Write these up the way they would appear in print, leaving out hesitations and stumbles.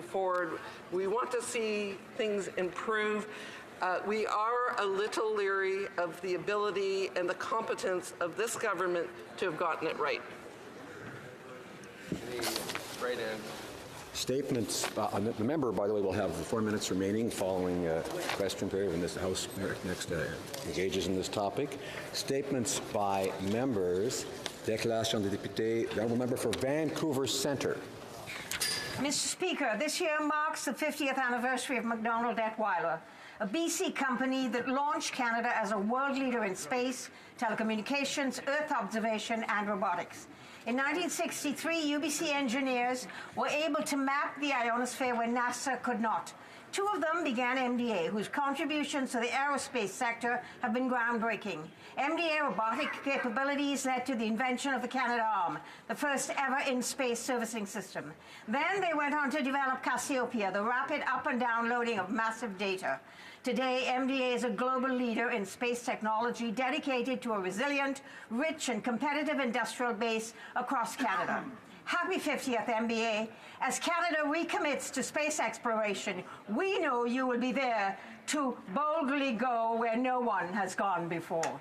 move forward. We want to see things improve. We are a little leery of the ability and the competence of this government to have gotten it right. Right in. Statements. The member, by the way, will have 4 minutes remaining following question period when the House next engages in this topic. Statements by members. Déclaration des députés. The honourable member for Vancouver Centre. Mr. Speaker, this year marks the 50th anniversary of MacDonald Detweiler, a BC company that launched Canada as a world leader in space, telecommunications, Earth observation, and robotics. In 1963, UBC engineers were able to map the ionosphere when NASA could not. Two of them began MDA, whose contributions to the aerospace sector have been groundbreaking. MDA robotic capabilities led to the invention of the Canadarm, the first ever in-space servicing system. Then they went on to develop Cassiopeia, the rapid up and down loading of massive data. Today, MDA is a global leader in space technology dedicated to a resilient, rich, and competitive industrial base across Canada. Happy 50th, MBA. As Canada recommits to space exploration, we know you will be there to boldly go where no one has gone before.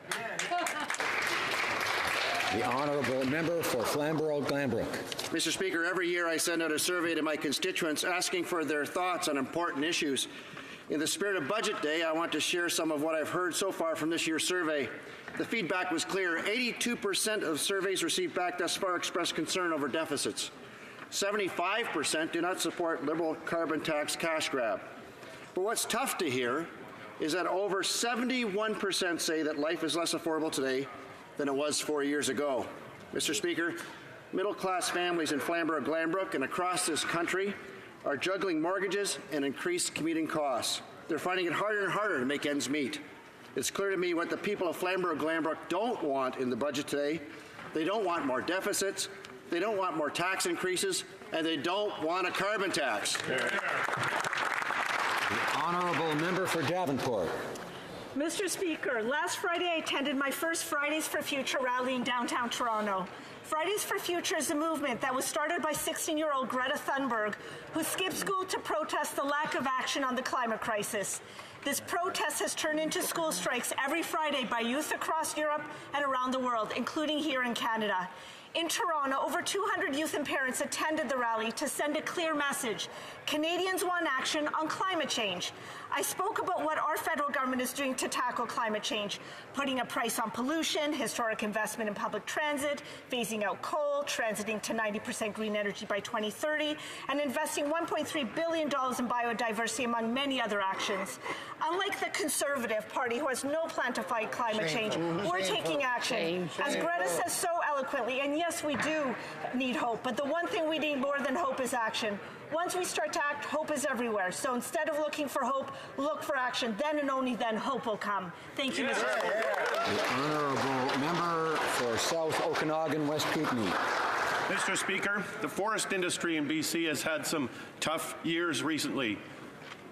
The honourable member for Flamborough-Glanbrook. Mr. Speaker, every year I send out a survey to my constituents asking for their thoughts on important issues. In the spirit of Budget Day, I want to share some of what I've heard so far from this year's survey. The feedback was clear. 82% of surveys received back thus far expressed concern over deficits. 75% do not support Liberal carbon tax cash grab. But what's tough to hear is that over 71% say that life is less affordable today than it was 4 years ago. Mr. Speaker, middle-class families in Flamborough-Glanbrook and across this country are juggling mortgages and increased commuting costs. They're finding it harder and harder to make ends meet. It's clear to me what the people of Flamborough-Glanbrook don't want in the budget today. They don't want more deficits, they don't want more tax increases, and they don't want a carbon tax. The honourable member for Davenport. Mr. Speaker, last Friday I attended my first Fridays for Future rally in downtown Toronto. Fridays for Future is a movement that was started by 16-year-old Greta Thunberg, who skipped school to protest the lack of action on the climate crisis. This protest has turned into school strikes every Friday by youth across Europe and around the world, including here in Canada. In Toronto, over 200 youth and parents attended the rally to send a clear message. Canadians want action on climate change. I spoke about what our federal government is doing to tackle climate change, putting a price on pollution, historic investment in public transit, phasing out coal, transiting to 90% green energy by 2030, and investing $1.3 billion in biodiversity, among many other actions. Unlike the Conservative Party, who has no plan to fight climate change, we're taking action. As Greta says so eloquently, and yes, we do need hope, but the one thing we need more than hope is action. Once we start to act, hope is everywhere. So instead of looking for hope, look for action. Then and only then, hope will come. Thank you, Mr. Speaker. The honourable member for South Okanagan, West Kootenay. Mr. Speaker, the forest industry in BC has had some tough years recently.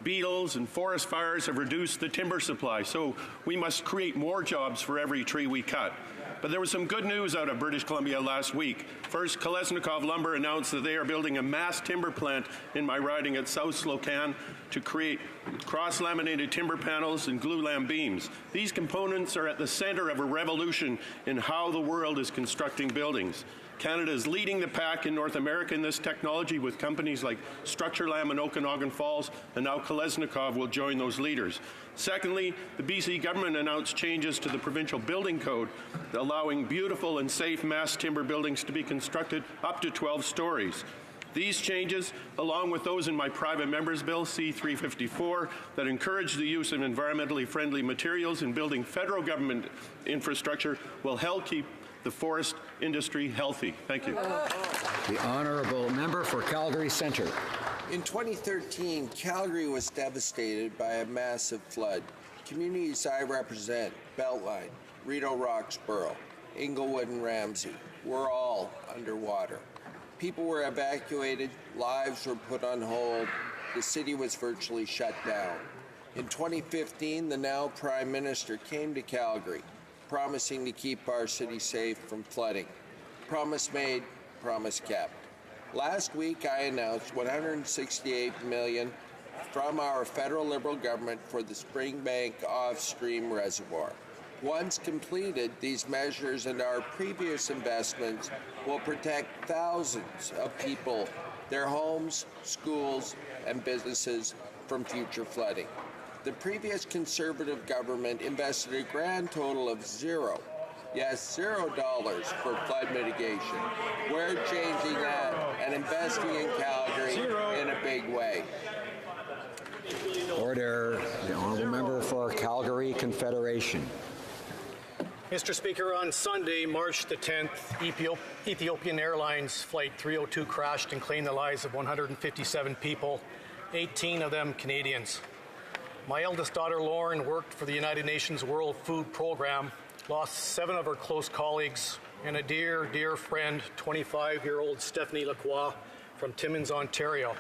Beetles and forest fires have reduced the timber supply, so we must create more jobs for every tree we cut. But there was some good news out of British Columbia last week. First, Kalesnikov Lumber announced that they are building a mass timber plant in my riding at South Slocan to create cross-laminated timber panels and glulam beams. These components are at the center of a revolution in how the world is constructing buildings. Canada is leading the pack in North America in this technology with companies like Structurlam in Okanagan Falls, and now Kalesnikov will join those leaders. Secondly, the BC government announced changes to the provincial building code, allowing beautiful and safe mass timber buildings to be constructed up to 12 stories. These changes, along with those in my private member's bill, C-354, that encourage the use of environmentally friendly materials in building federal government infrastructure, will help keep the forest industry healthy. Thank you. The honourable member for Calgary Centre. In 2013, Calgary was devastated by a massive flood. Communities I represent, Beltline, Rideau Roxborough, Inglewood and Ramsey, were all underwater. People were evacuated, lives were put on hold, the city was virtually shut down. In 2015, the now Prime Minister came to Calgary, promising to keep our city safe from flooding. Promise made, promise kept. Last week, I announced $168 million from our federal Liberal government for the Springbank off-stream reservoir. Once completed, these measures and our previous investments will protect thousands of people, their homes, schools, and businesses from future flooding. The previous Conservative government invested a grand total of $0 for flood mitigation. We're changing that and investing in Calgary in a big way. Order. The honourable member for Calgary Confederation. Mr. Speaker, on Sunday, March the 10th, Ethiopian Airlines Flight 302 crashed and claimed the lives of 157 people, 18 of them Canadians. My eldest daughter, Lauren, worked for the United Nations World Food Program, lost 7 of her close colleagues, and a dear, dear friend, 25-year-old Stephanie Lacroix from Timmins, Ontario.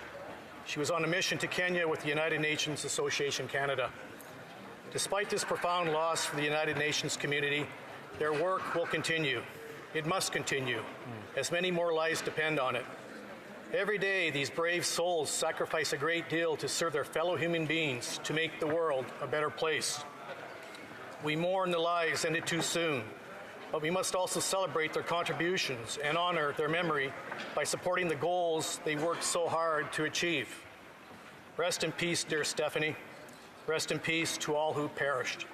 She was on a mission to Kenya with the United Nations Association Canada. Despite this profound loss for the United Nations community, their work will continue. It must continue, as many more lives depend on it. Every day, these brave souls sacrifice a great deal to serve their fellow human beings to make the world a better place. We mourn the lives ended too soon, but we must also celebrate their contributions and honor their memory by supporting the goals they worked so hard to achieve. Rest in peace, dear Stephanie. Rest in peace to all who perished.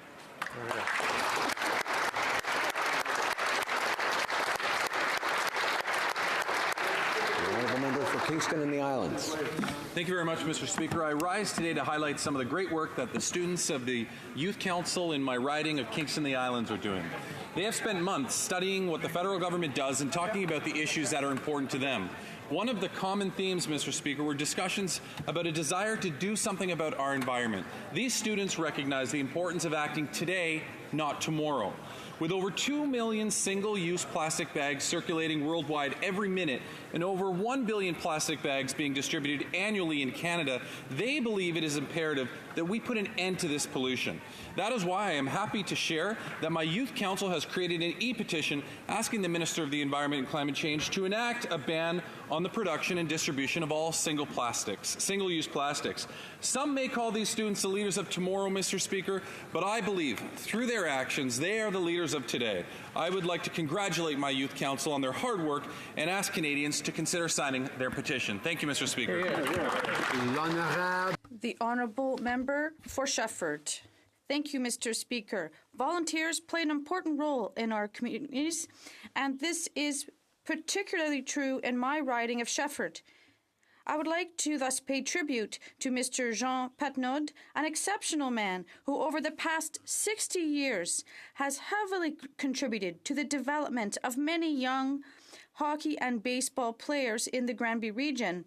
Member for Kingston and the Islands. Thank you very much, Mr. Speaker. I rise today to highlight some of the great work that the students of the Youth Council in my riding of Kingston and the Islands are doing. They have spent months studying what the federal government does and talking about the issues that are important to them. One of the common themes, Mr. Speaker, were discussions about a desire to do something about our environment. These students recognize the importance of acting today, not tomorrow. With over 2 million single-use plastic bags circulating worldwide every minute and over 1 billion plastic bags being distributed annually in Canada, they believe it is imperative that we put an end to this pollution. That is why I am happy to share that my Youth Council has created an e-petition asking the Minister of the Environment and Climate Change to enact a ban on the production and distribution of all single-use plastics. Some may call these students the leaders of tomorrow, Mr. Speaker, but I believe through their actions, they are the leaders of today. I would like to congratulate my Youth Council on their hard work and ask Canadians to consider signing their petition. Thank you, Mr. Speaker. The Honourable Member for Shefford. Thank you, Mr. Speaker. Volunteers play an important role in our communities, and this is particularly true in my riding of Shefford. I would like to thus pay tribute to Mr. Jean Patnaud, an exceptional man who over the past 60 years has heavily contributed to the development of many young hockey and baseball players in the Granby region.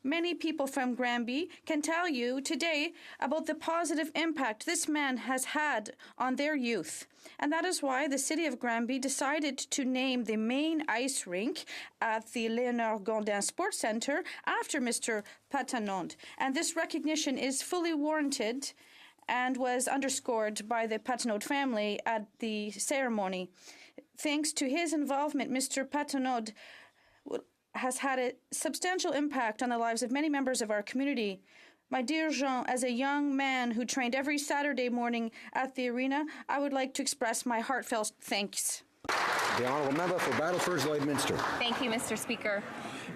Many people from Granby can tell you today about the positive impact this man has had on their youth. And that is why the City of Granby decided to name the main ice rink at the Léonard Gondin Sports Centre after Mr. Patnaud. And this recognition is fully warranted and was underscored by the Patnaud family at the ceremony. Thanks to his involvement, Mr. Patnaud has had a substantial impact on the lives of many members of our community. My dear Jean, as a young man who trained every Saturday morning at the arena, I would like to express my heartfelt thanks. The Honourable Member for Battleford Lloydminster. Thank you, Mr. Speaker.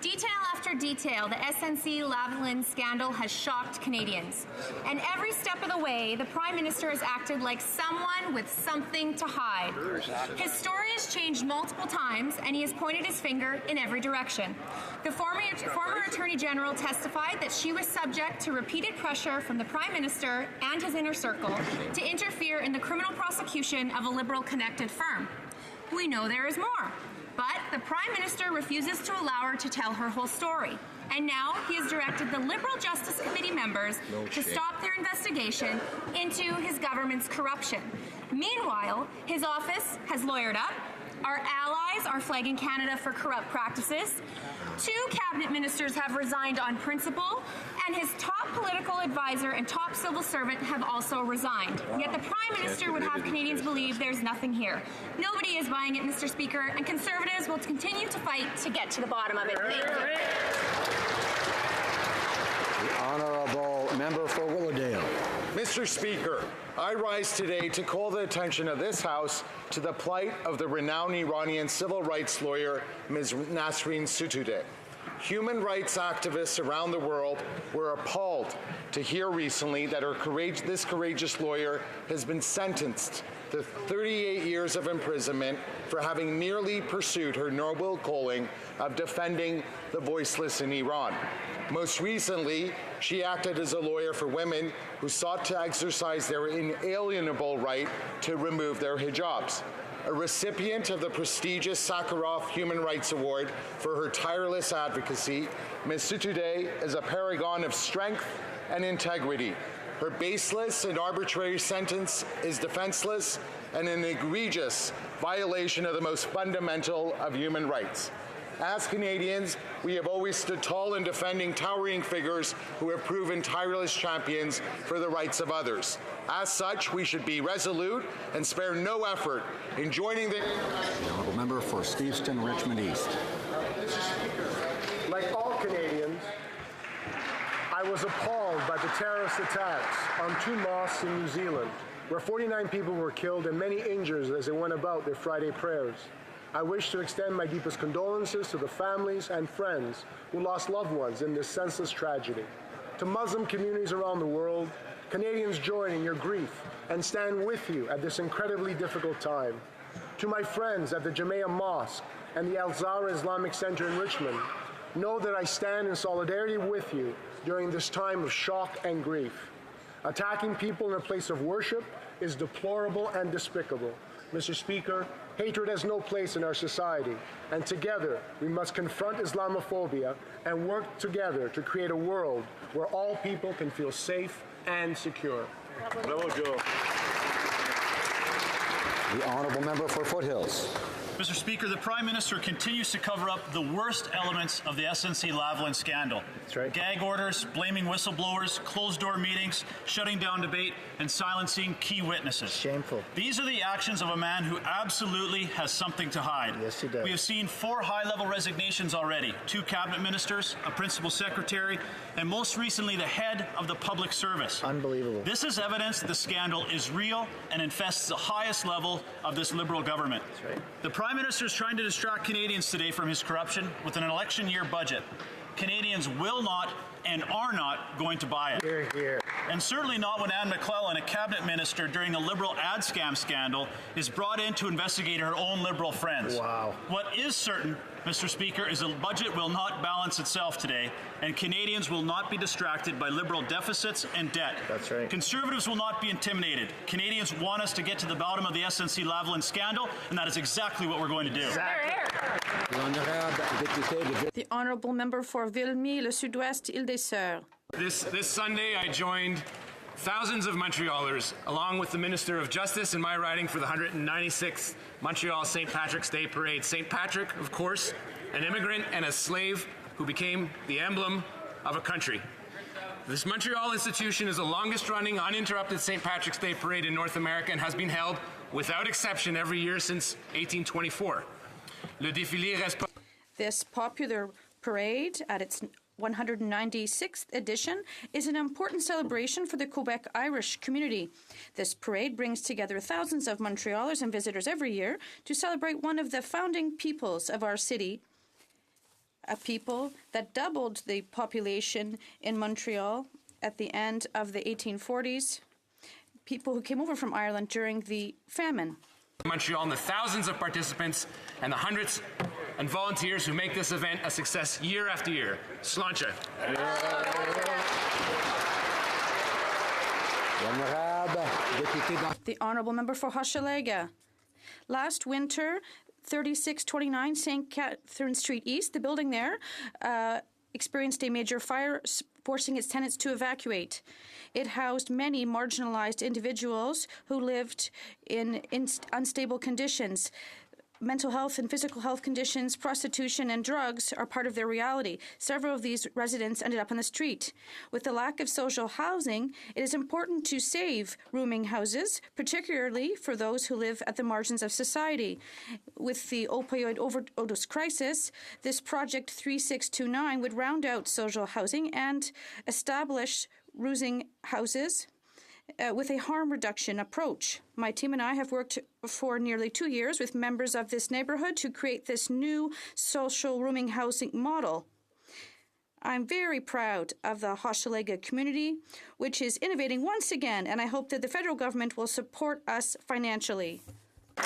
Detail after detail, the SNC-Lavalin scandal has shocked Canadians. And every step of the way, the Prime Minister has acted like someone with something to hide. His story has changed multiple times, and he has pointed his finger in every direction. The former Attorney General testified that she was subject to repeated pressure from the Prime Minister and his inner circle to interfere in the criminal prosecution of a Liberal-connected firm. We know there is more. But the Prime Minister refuses to allow her to tell her whole story. And now he has directed the Liberal Justice Committee members to stop their investigation into his government's corruption. Meanwhile, his office has lawyered up, Our allies are flagging Canada for corrupt practices. 2 cabinet ministers have resigned on principle, and his top political advisor and top civil servant have also resigned. Yet the Prime Minister would have Canadians believe there's nothing here. Nobody is buying it, Mr. Speaker, and Conservatives will continue to fight to get to the bottom of it. Thank you. The Honourable Member for Willowdale. Mr. Speaker, I rise today to call the attention of this House to the plight of the renowned Iranian civil rights lawyer, Ms. Nasrin Sotoudeh. Human rights activists around the world were appalled to hear recently that this courageous lawyer has been sentenced to 38 years of imprisonment for having merely pursued her noble calling of defending the voiceless in Iran. Most recently, she acted as a lawyer for women who sought to exercise their inalienable right to remove their hijabs. A recipient of the prestigious Sakharov Human Rights Award for her tireless advocacy, Ms. Sotoudeh is a paragon of strength and integrity. Her baseless and arbitrary sentence is defenseless and an egregious violation of the most fundamental of human rights. As Canadians, we have always stood tall in defending towering figures who have proven tireless champions for the rights of others. As such, we should be resolute and spare no effort in joining the Honourable Member for Steveston, Richmond East. Mr. Speaker, like all Canadians, I was appalled by the terrorist attacks on 2 mosques in New Zealand, where 49 people were killed and many injured as they went about their Friday prayers. I wish to extend my deepest condolences to the families and friends who lost loved ones in this senseless tragedy. To Muslim communities around the world, Canadians join in your grief and stand with you at this incredibly difficult time. To my friends at the Jamia Mosque and the Al-Zahra Islamic Center in Richmond, know that I stand in solidarity with you during this time of shock and grief. Attacking people in a place of worship is deplorable and despicable. Mr. Speaker, hatred has no place in our society, and together we must confront Islamophobia and work together to create a world where all people can feel safe and secure. The Honourable Member for Foothills. Mr. Speaker, the Prime Minister continues to cover up the worst elements of the SNC-Lavalin scandal. That's right. Gag orders, blaming whistleblowers, closed-door meetings, shutting down debate, and silencing key witnesses. Shameful. These are the actions of a man who absolutely has something to hide. Yes, he does. We have seen 4 high-level resignations already, 2 cabinet ministers, a principal secretary, and most recently the head of the public service. Unbelievable. This is evidence that the scandal is real and infests the highest level of this Liberal government. That's right. The Prime Minister is trying to distract Canadians today from his corruption with an election year budget. Canadians will not and are not going to buy it. Hear, hear. And certainly not when Anne McClellan, a cabinet minister during the Liberal ad scam scandal, is brought in to investigate her own Liberal friends. Wow. What is certain, Mr. Speaker, is the budget will not balance itself today, and Canadians will not be distracted by Liberal deficits and debt. That's right. Conservatives will not be intimidated. Canadians want us to get to the bottom of the SNC-Lavalin scandal, and that is exactly what we're going to do. The Honourable Member for Villemie, le Sud-Ouest, Île-des-Sœurs. This Sunday, I joined thousands of Montrealers, along with the Minister of Justice in my riding for the 196th Montreal St. Patrick's Day Parade. St. Patrick, of course, an immigrant and a slave who became the emblem of a country. This Montreal institution is the longest-running, uninterrupted St. Patrick's Day Parade in North America and has been held, without exception, every year since 1824. Le défilé reste. This popular parade, at its 196th edition, is an important celebration for the Quebec Irish community. This parade brings together thousands of Montrealers and visitors every year to celebrate one of the founding peoples of our city, a people that doubled the population in Montreal at the end of the 1840s, people who came over from Ireland during the famine. Montreal and the thousands of participants and the hundreds and volunteers who make this event a success year after year. Sláinte. The Honourable Member for Hochelaga. Last winter, 3629 St. Catherine Street East, the building there, experienced a major fire, forcing its tenants to evacuate. It housed many marginalized individuals who lived in unstable conditions. mental health and physical health conditions, prostitution, and drugs are part of their reality. Several of these residents ended up on the street. With the lack of social housing, it is important to save rooming houses, particularly for those who live at the margins of society. With the opioid overdose crisis, this Project 3629 would round out social housing and establish rooming houses with a harm reduction approach. My team and I have worked for nearly 2 years with members of this neighborhood to create this new social rooming housing model. I'm very proud of the HoC community, which is innovating once again, and I hope that the federal government will support us financially.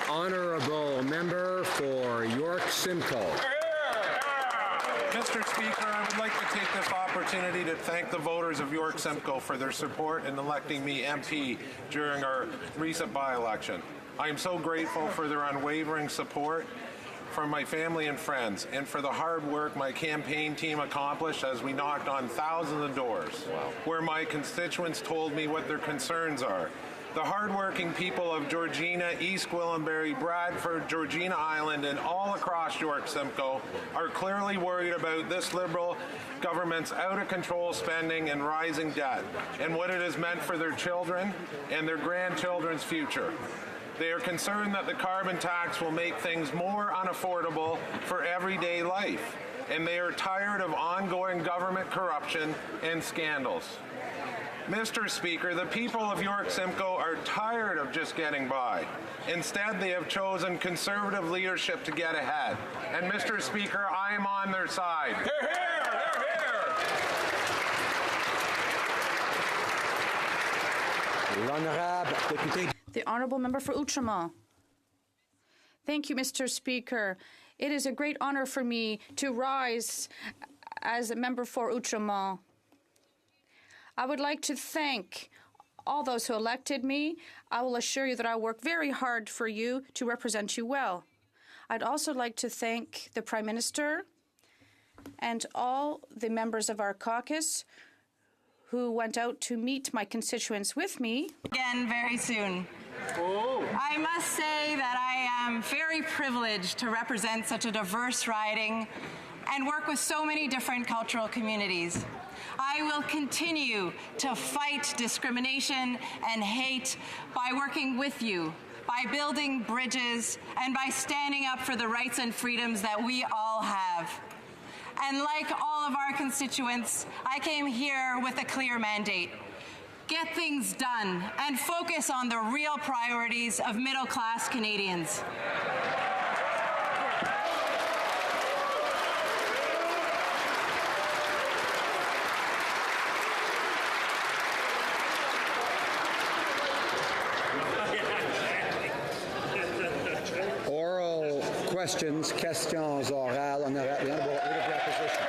Honourable Member for York Simcoe. Mr. Speaker, I would like to take this opportunity to thank the voters of York Simcoe for their support in electing me MP during our recent by-election. I am so grateful for their unwavering support from my family and friends, and for the hard work my campaign team accomplished as we knocked on thousands of doors, where my constituents told me what their concerns are. The hardworking people of Georgina, East Gwillimbury, Bradford, Georgina Island, and all across York Simcoe are clearly worried about this Liberal government's out-of-control spending and rising debt, and what it has meant for their children and their grandchildren's future. They are concerned that the carbon tax will make things more unaffordable for everyday life, and they are tired of ongoing government corruption and scandals. Mr. Speaker, the people of York Simcoe are tired of just getting by. Instead, they have chosen Conservative leadership to get ahead. And Mr. Speaker, I am on their side. Hear, hear! Hear, hear! The Honourable Member for Outremont. Thank you, Mr. Speaker. It is a great honour for me to rise as a member for Outremont. I would like to thank all those who elected me. I will assure you that I work very hard for you to represent you well. I'd also like to thank the Prime Minister and all the members of our caucus who went out to meet my constituents with me. Again, very soon. I must say that I am very privileged to represent such a diverse riding and work with so many different cultural communities. I will continue to fight discrimination and hate by working with you, by building bridges, and by standing up for the rights and freedoms that we all have. And like all of our constituents, I came here with a clear mandate. Get things done and focus on the real priorities of middle-class Canadians. Oral questions, questions orales, on the Leader of the Opposition.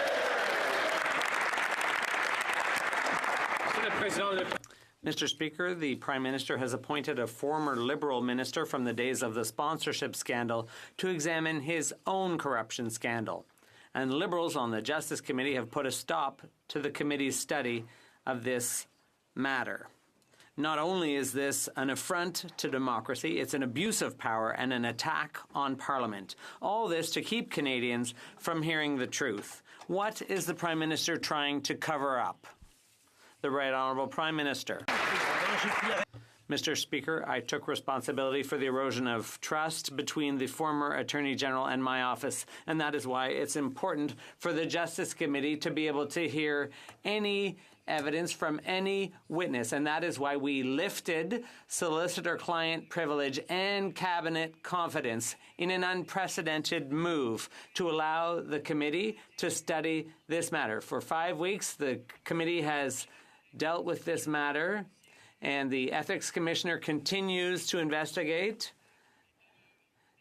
Mr. Speaker, the Prime Minister has appointed a former Liberal minister from the days of the sponsorship scandal to examine his own corruption scandal. And Liberals on the Justice Committee have put a stop to the committee's study of this matter. Not only is this an affront to democracy, it's an abuse of power and an attack on Parliament. All this to keep Canadians from hearing the truth. What is the Prime Minister trying to cover up? The Right Honourable Prime Minister. Mr. Speaker, I took responsibility for the erosion of trust between the former Attorney General and my office, and that is why it's important for the Justice Committee to be able to hear any evidence from any witness, and that is why we lifted solicitor-client privilege and cabinet confidence in an unprecedented move to allow the committee to study this matter. For 5 weeks, the committee has dealt with this matter, and the Ethics Commissioner continues to investigate.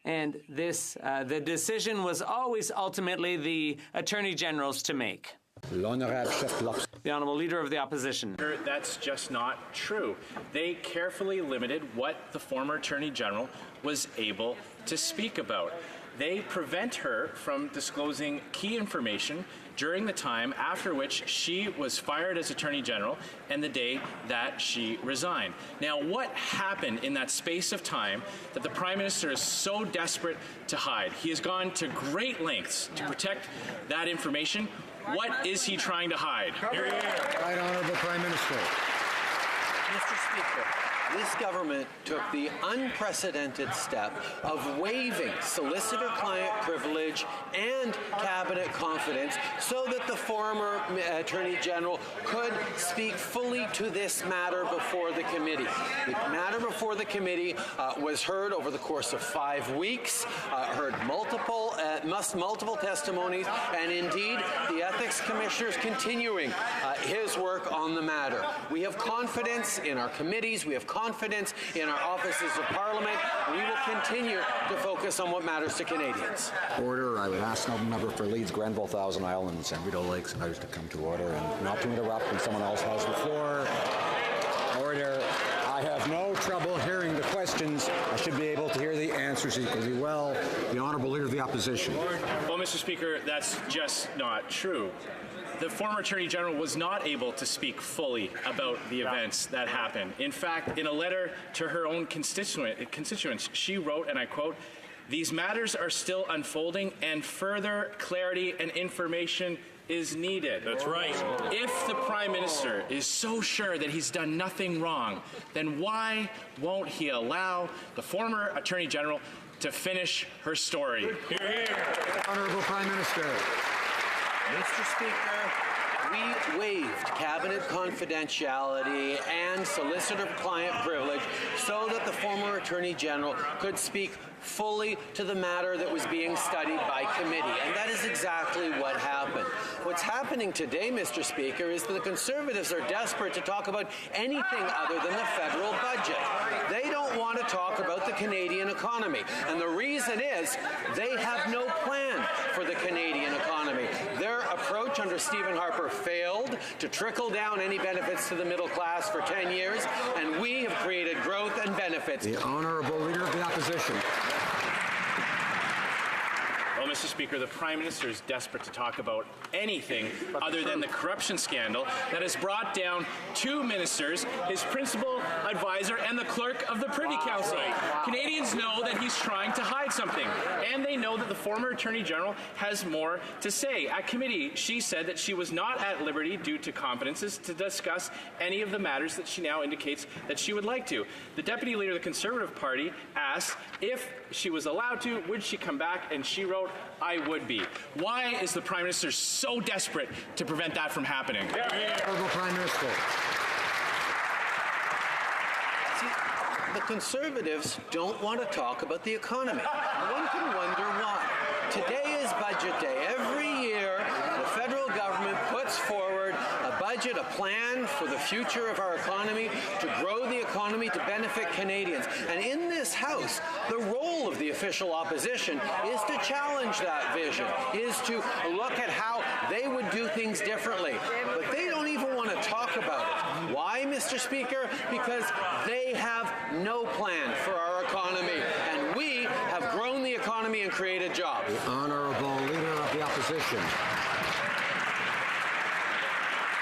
And this, the decision was always ultimately the Attorney General's to make. The Honourable Leader of the Opposition. That's just not true. They carefully limited what the former Attorney General was able to speak about. They prevent her from disclosing key information during the time after which she was fired as Attorney General and the day that she resigned. Now, what happened in that space of time that the Prime Minister is so desperate to hide? He has gone to great lengths to protect that information. What is he trying to hide? Right Honourable Prime Minister. Mr. Speaker, this government took the unprecedented step of waiving solicitor-client privilege and cabinet confidence so that the former Attorney General could speak fully to this matter before the committee. The matter before the committee was heard over the course of 5 weeks, heard multiple testimonies, and indeed the Ethics Commissioner is continuing his work on the matter. We have confidence in our committees. We have confidence in our offices of Parliament. We will continue to focus on what matters to Canadians. Order. I would ask the member for Leeds, Grenville, Thousand Islands, and Rideau Lakes and others to come to order and not to interrupt when someone else has the floor. Order. I have no trouble hearing the questions. I should be able to hear the answers equally well. The Honourable Leader of the Opposition. Well, Mr. Speaker, that's just not true. The former Attorney General was not able to speak fully about the events that happened. In fact, in a letter to her own constituents, she wrote, and I quote, "These matters are still unfolding and further clarity and information is needed." That's right. If the Prime Minister is so sure that he's done nothing wrong, then why won't he allow the former Attorney General to finish her story? Honourable Prime Minister. Mr. Speaker, we waived cabinet confidentiality and solicitor-client privilege so that the former Attorney General could speak fully to the matter that was being studied by committee. And that is exactly what happened. What's happening today, Mr. Speaker, is that the Conservatives are desperate to talk about anything other than the federal budget. They don't want to talk about the Canadian economy. And the reason is they have no plan for the Canadian economy. Their approach under Stephen Harper failed to trickle down any benefits to the middle class for 10 years, and we have created growth and benefits. The Honourable Leader of the Opposition. Well, Mr. Speaker, the Prime Minister is desperate to talk about anything other than the corruption scandal that has brought down 2 ministers, his principal advisor, and the clerk of the Privy Council. Canadians know that he's trying to hide something, and they know that the former Attorney General has more to say. At committee, she said that she was not at liberty due to confidences to discuss any of the matters that she now indicates that she would like to. The Deputy Leader of the Conservative Party asked if she was allowed to, would she come back, and she wrote, "I would be." Why is the Prime Minister so desperate to prevent that from happening? Honourable Prime Minister. See, the Conservatives don't want to talk about the economy. One can wonder why. Today is budget day. Every year, the federal government puts forward a budget, a plan for the future of our economy, to grow the economy, to benefit Canadians. And in this House, the role of the official opposition is to challenge that vision, is to look at how they would do things differently. But they don't even want to talk about it. Why, Mr. Speaker? Because they have no plan for our economy. And we have grown the economy and created jobs. The Honourable Leader of the Opposition.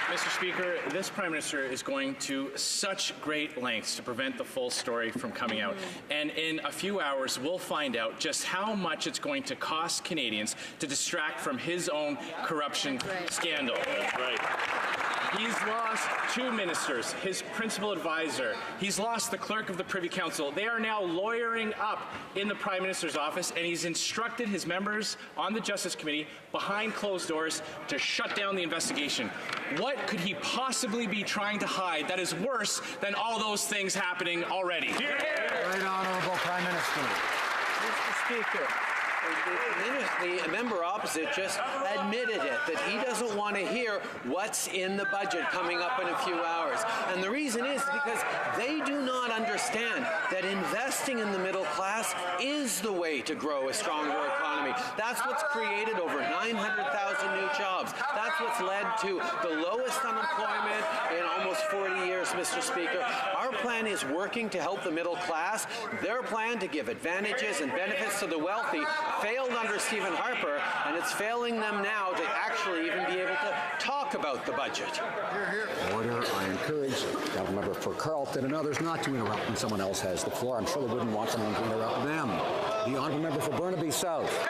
Mr. Speaker, this Prime Minister is going to such great lengths to prevent the full story from coming out. And in a few hours, we'll find out just how much it's going to cost Canadians to distract from his own corruption scandal. That's right. He's lost 2 ministers, his principal advisor. He's lost the clerk of the Privy Council. They are now lawyering up in the Prime Minister's office, and he's instructed his members on the Justice Committee behind closed doors to shut down the investigation. What could he possibly be trying to hide that is worse than all those things happening already? Right Honourable Prime Minister. Mr. Speaker, the member opposite just admitted it, that he doesn't want to hear what's in the budget coming up in a few hours. And the reason is because they do not understand that investing in the middle class is the way to grow a stronger economy. That's what's created over 900,000 new jobs. That's what's led to the lowest unemployment in almost 40 years, Mr. Speaker. Our Our plan is working to help the middle class. Their plan to give advantages and benefits to the wealthy failed under Stephen Harper, and it's failing them now to actually even be able to talk about the budget. Order. I encourage the member for Carleton and others not to interrupt when someone else has the floor. I'm sure they wouldn't want someone to interrupt them. The honourable member for Burnaby South.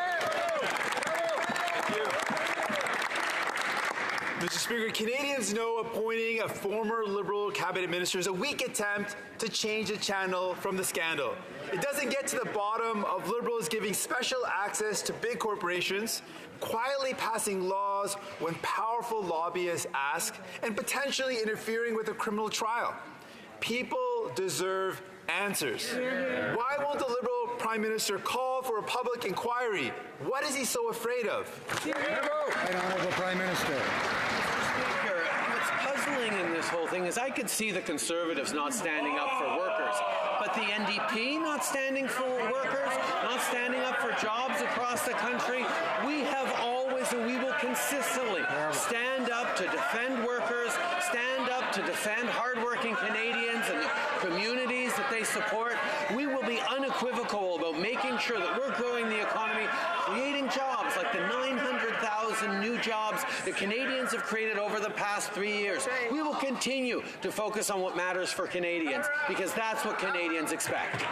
Mr. Speaker, Canadians know appointing a former Liberal cabinet minister is a weak attempt to change the channel from the scandal. It doesn't get to the bottom of Liberals giving special access to big corporations, quietly passing laws when powerful lobbyists ask, and potentially interfering with a criminal trial. People deserve answers. Why won't the Liberal Prime Minister call for a public inquiry? What is he so afraid of? Right, Honourable Prime Minister. What's puzzling in this whole thing is I could see the Conservatives not standing up for workers, but the NDP not standing for workers, not standing up for jobs across the country. We have always and we will consistently stand up to defend workers, stand up to defend hardworking Canadians and the communities that they support. We will be unequivocal about making sure that we're growing the economy, creating jobs like the 900,000 new jobs that Canadians have created over the past 3 years. We will continue to focus on what matters for Canadians because that's what Canadians expect.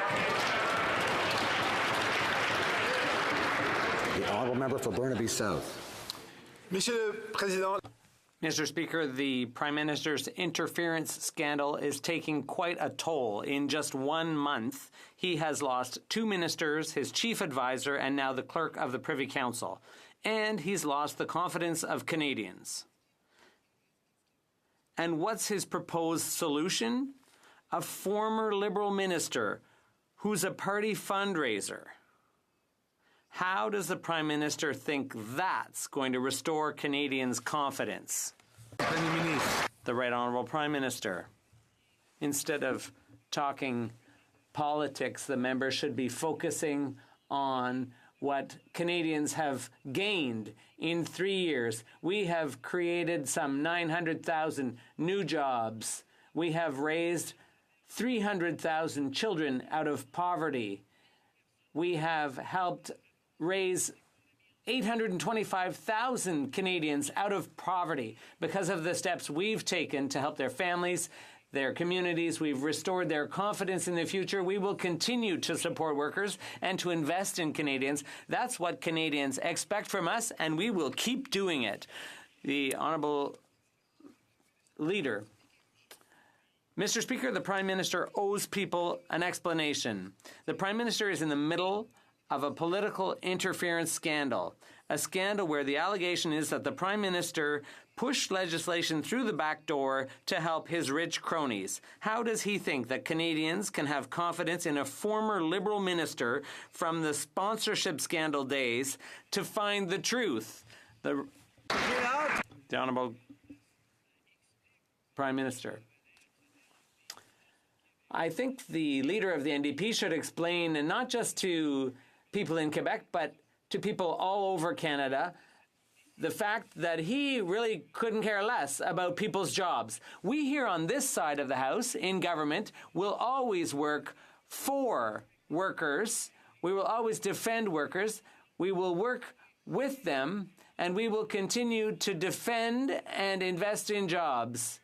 The honourable member for Burnaby South. Monsieur le Président. Mr. Speaker, the Prime Minister's interference scandal is taking quite a toll. In just 1 month, he has lost 2 ministers, his chief advisor, and now the clerk of the Privy Council. And he's lost the confidence of Canadians. And what's his proposed solution? A former Liberal minister who's a party fundraiser. How does the Prime Minister think that's going to restore Canadians' confidence? The Right Honourable Prime Minister. Instead of talking politics, the member should be focusing on what Canadians have gained in 3 years. We have created some 900,000 new jobs. We have raised 300,000 children out of poverty. We have helped raise 825,000 Canadians out of poverty because of the steps we've taken to help their families, their communities. We've restored their confidence in the future. We will continue to support workers and to invest in Canadians. That's what Canadians expect from us, and we will keep doing it. The Honourable Leader. Mr. Speaker, the Prime Minister owes people an explanation. The Prime Minister is in the middle of a political interference scandal, a scandal where the allegation is that the Prime Minister pushed legislation through the back door to help his rich cronies. How does he think that Canadians can have confidence in a former Liberal minister from the sponsorship scandal days to find the truth? The Honourable Prime Minister. I think the leader of the NDP should explain, and not just to people in Quebec, but to people all over Canada, the fact that he really couldn't care less about people's jobs. We here on this side of the House in government will always work for workers. We will always defend workers. We will work with them, and we will continue to defend and invest in jobs.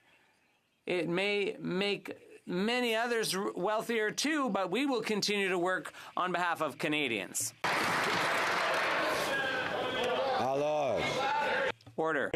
It may make many others wealthier too, but we will continue to work on behalf of Canadians. Alors. Order.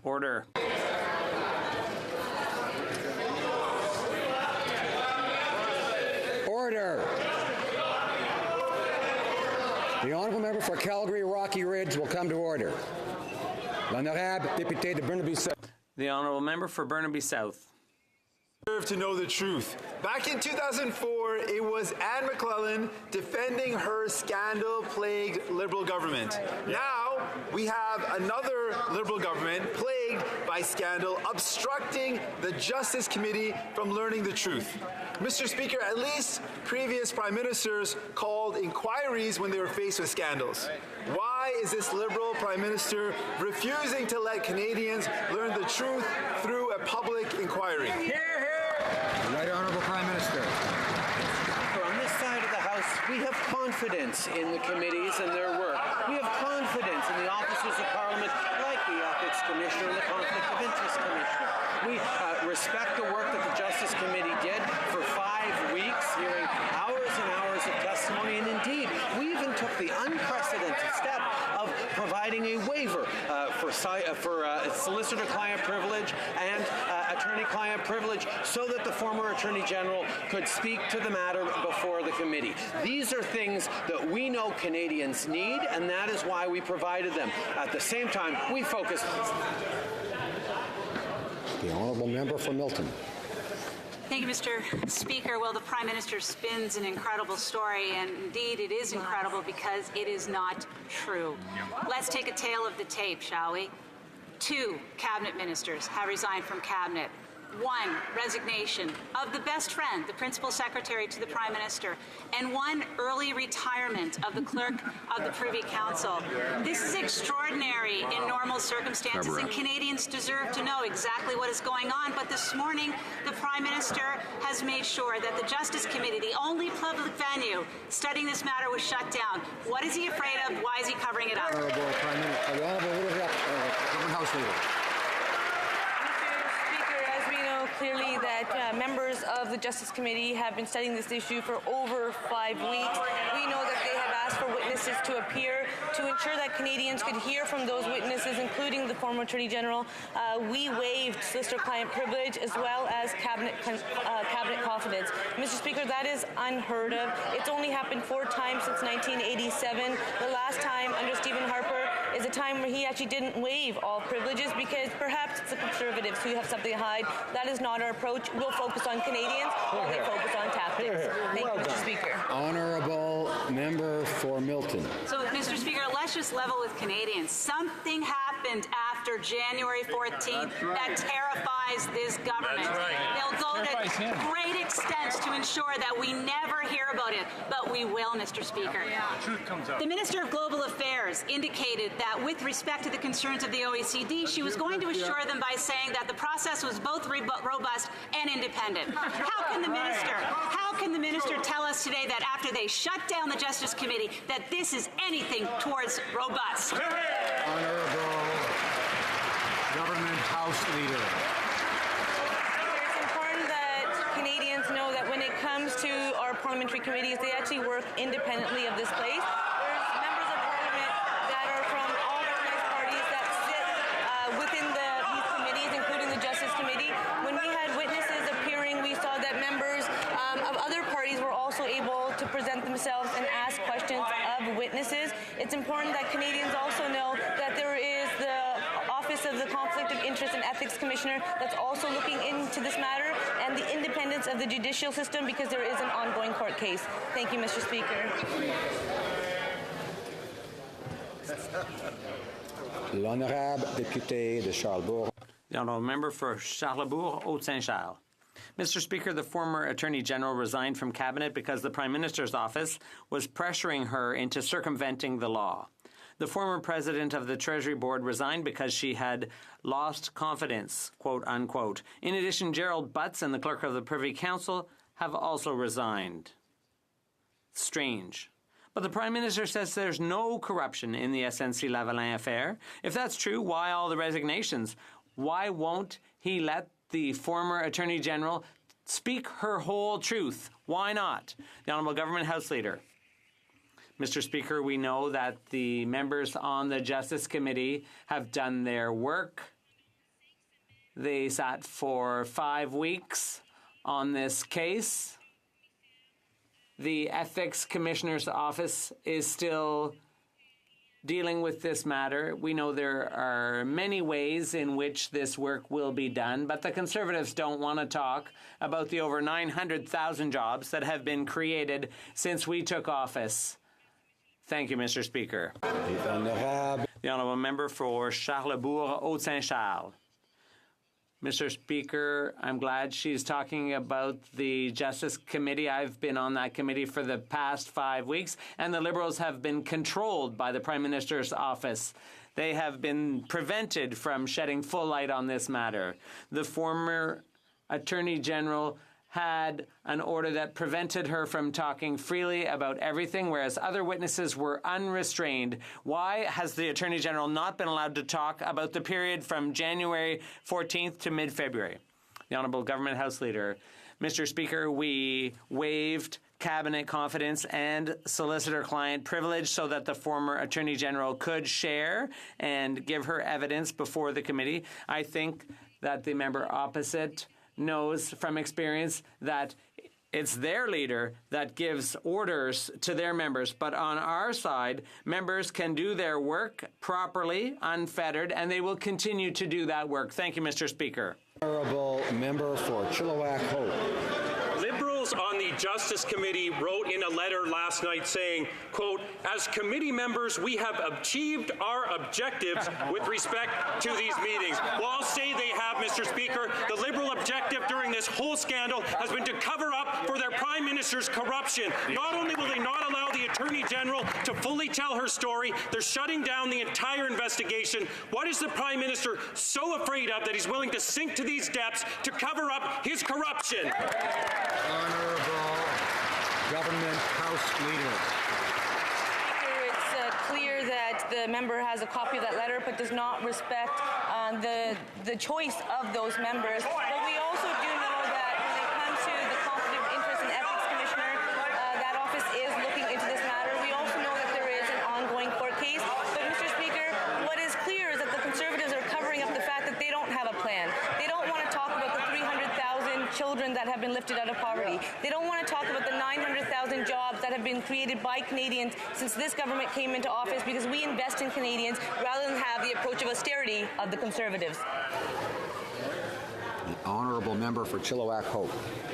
Order. Order. The honourable member for Calgary Rocky Ridge will come to order. L'honorable député de Burnaby South. The honourable member for Burnaby South. deserve to know the truth. Back in 2004, it was Anne McClellan defending her scandal-plagued Liberal government. Now, we have another Liberal government plagued by scandal, obstructing the Justice Committee from learning the truth. Mr. Speaker, at least previous Prime Ministers called inquiries when they were faced with scandals. Why is this Liberal Prime Minister refusing to let Canadians learn the truth through a public inquiry? The Right Honourable Prime Minister. On this side of the House, we have confidence in the committees and their work. We have confidence in the officers of Parliament, like the Ethics Commissioner and the Conflict of Interest Commissioner. We respect the work that the Justice Committee did for 5 weeks, hearing hours and hours of testimony, and indeed, we even took the unprecedented step of providing a waiver for solicitor-client privilege and attorney-client privilege so that the former Attorney General could speak to the matter before the committee. These are things that we know Canadians need, and that is why we provided them. At the same time, we focus. The Honourable Member for Milton. Thank you, Mr. Speaker. Well, the Prime Minister spins an incredible story, and indeed it is incredible because it is not true. Let's take a tale of the tape, shall we? 2 cabinet ministers have resigned from cabinet. 1 resignation of the best friend, the principal secretary to the Prime Minister, and 1 early retirement of the clerk of the Privy Council. This is extraordinary in normal circumstances, and Canadians deserve to know exactly what is going on. But this morning, the Prime Minister has made sure that the Justice Committee, the only public venue studying this matter, was shut down. What is he afraid of? Why is he covering it up? Honourable Prime Minister, the Honourable Government House Leader. Clearly that members of the Justice Committee have been studying this issue for over 5 weeks. We know that they have asked for witnesses to appear to ensure that Canadians could hear from those witnesses, including the former Attorney General. We waived solicitor-client privilege as well as cabinet confidence. Mr. Speaker, that is unheard of. It's only happened 4 times since 1987. The last time under Stephen Harper is a time where he actually didn't waive all privileges because perhaps it's the Conservatives who have something to hide. That is not our approach. We'll focus on Canadians while they focus on tactics. Thank you, Mr. Speaker. Honourable Member for Milton. So, Mr. Speaker, let's just level with Canadians. Something happened after January 14th that terrifies this government. They'll go to great extents to ensure that we never hear about it, but we will, Mr. Speaker. Truth comes out. The Minister of Global Affairs indicated that with respect to the concerns of the OECD, she was going to assure them by saying that the process was both robust and independent. How can the minister tell us today that after they shut down the Justice Committee that this is anything towards robust? Honourable Government House Leader. It's important that Canadians know that when it comes to our parliamentary committees, they actually work independently of this place. There's members of Parliament that are from all organized parties that sit within these committees, including the Justice Committee. When we had witnesses appearing, we saw that members of other parties were also able to present themselves and ask questions of witnesses. It's important that Canadians also know that there is the Office of the Conflict of Interest and Ethics Commissioner that's also looking into this matter, and the independence of the judicial system because there is an ongoing court case. Thank you, Mr. Speaker. L'honorable député de Charlesbourg. The honourable member for Charlesbourg, Haute-Saint-Charles. Mr. Speaker, the former Attorney General resigned from Cabinet because the Prime Minister's office was pressuring her into circumventing the law. The former president of the Treasury Board resigned because she had lost confidence, quote unquote. In addition, Gerald Butts and the clerk of the Privy Council have also resigned. Strange. But the Prime Minister says there's no corruption in the SNC-Lavalin affair. If that's true, why all the resignations? Why won't he let the former Attorney General speak her whole truth? Why not? The Honourable Government House Leader. Mr. Speaker, we know that the members on the Justice Committee have done their work. They sat for 5 weeks on this case. The Ethics Commissioner's office is still dealing with this matter. We know there are many ways in which this work will be done, but the Conservatives don't want to talk about the over 900,000 jobs that have been created since we took office. Thank you, Mr. Speaker. The Honourable Member for Charlesbourg, Haute-Saint-Charles. Mr. Speaker, I'm glad she's talking about the Justice Committee. I've been on that committee for the past 5 weeks, and the Liberals have been controlled by the Prime Minister's office. They have been prevented from shedding full light on this matter. The former Attorney General had an order that prevented her from talking freely about everything, whereas other witnesses were unrestrained. Why has the Attorney General not been allowed to talk about the period from January 14th to mid-February? The Honourable Government House Leader. Mr. Speaker, we waived cabinet confidence and solicitor-client privilege so that the former Attorney General could share and give her evidence before the committee. I think that the member opposite knows from experience that it's their leader that gives orders to their members. But on our side, members can do their work properly, unfettered, and they will continue to do that work. Thank you, Mr. Speaker. Honourable Member for Chilliwack Hope. Liberals on the Justice Committee wrote in a letter last night saying, quote, as committee members, we have achieved our objectives with respect to these meetings. Well, I'll say they have, Mr. Speaker. The Liberal objective during this whole scandal has been to cover up for their Prime Minister's corruption. Not only will they not allow the Attorney General to fully tell her story, they're shutting down the entire investigation. What is the Prime Minister so afraid of that he's willing to sink to these depths to cover up his corruption? Honourable Government House Leader. It's clear that the member has a copy of that letter but does not respect the choice of those members. But we also do know that when it comes to the Conflict of Interest and Ethics Commissioner, that office is looking into this matter. We also know that there is an ongoing court case. But, Mr. Speaker, what is clear is that the Conservatives are covering up the fact that they don't have a plan. They don't want to talk about the 300,000 children that have been lifted out of poverty. They don't want to talk about the 900,000 jobs that have been created by Canadians since this government came into office, because we invest in Canadians rather than have the approach of austerity of the Conservatives. The Honourable Member for Chilliwack Hope.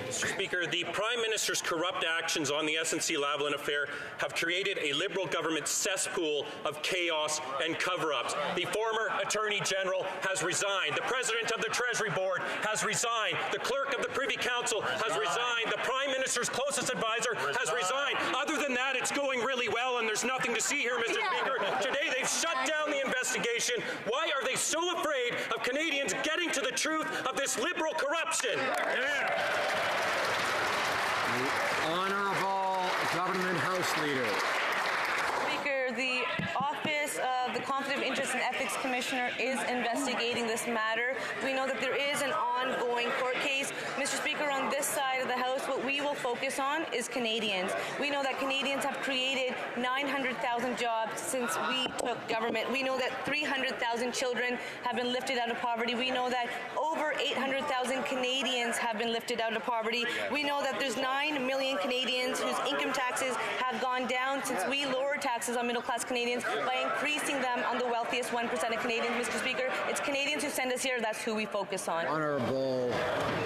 Mr. Speaker, the Prime Minister's corrupt actions on the SNC-Lavalin affair have created a Liberal government cesspool of chaos and cover-ups. The former Attorney General has resigned. The President of the Treasury Board has resigned. The Clerk of the Privy Council has resigned. The Prime Minister's closest advisor has resigned. Other than that, it's going really well, and there's nothing to see here, Mr. Speaker. Today, they've shut down the investigation. Why are they so afraid of Canadians getting to the truth of this Liberal corruption? The Honourable Government House Leader. Speaker, the Office of the Conflict of Interest and Ethics Commissioner is investigating this matter. We know that there is an ongoing court case. Mr. Speaker, on this side of the House, what we will focus on is Canadians. We know that Canadians have created 900,000 jobs since we took government. We know that 300,000 children have been lifted out of poverty. We know that over 800,000 Canadians have been lifted out of poverty. We know that there's 9 million Canadians whose income taxes have gone down since we lowered taxes on middle-class Canadians by increasing them on the wealthiest 1% of Canadians. Mr. Speaker, it's Canadians who send us here. That's who we focus on. Honourable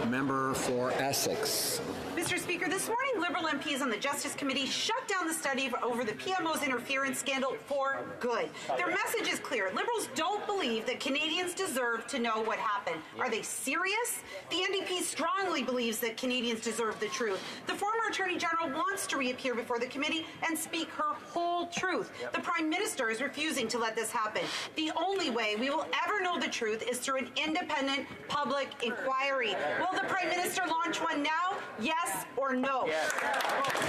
Member for Essex. Mr. Speaker, this morning Liberal MPs on the Justice Committee shut down the study over the PMO's interference scandal for good. Their message is clear. Liberals don't believe that Canadians deserve to know what happened. Are they serious? The NDP strongly believes that Canadians deserve the truth. The former Attorney General wants to reappear before the committee and speak her whole truth. The Prime Minister is refusing to let this happen. The only way we will ever know the truth is through an independent public inquiry. Will the Prime Minister launch one now? Yes or no? Yes.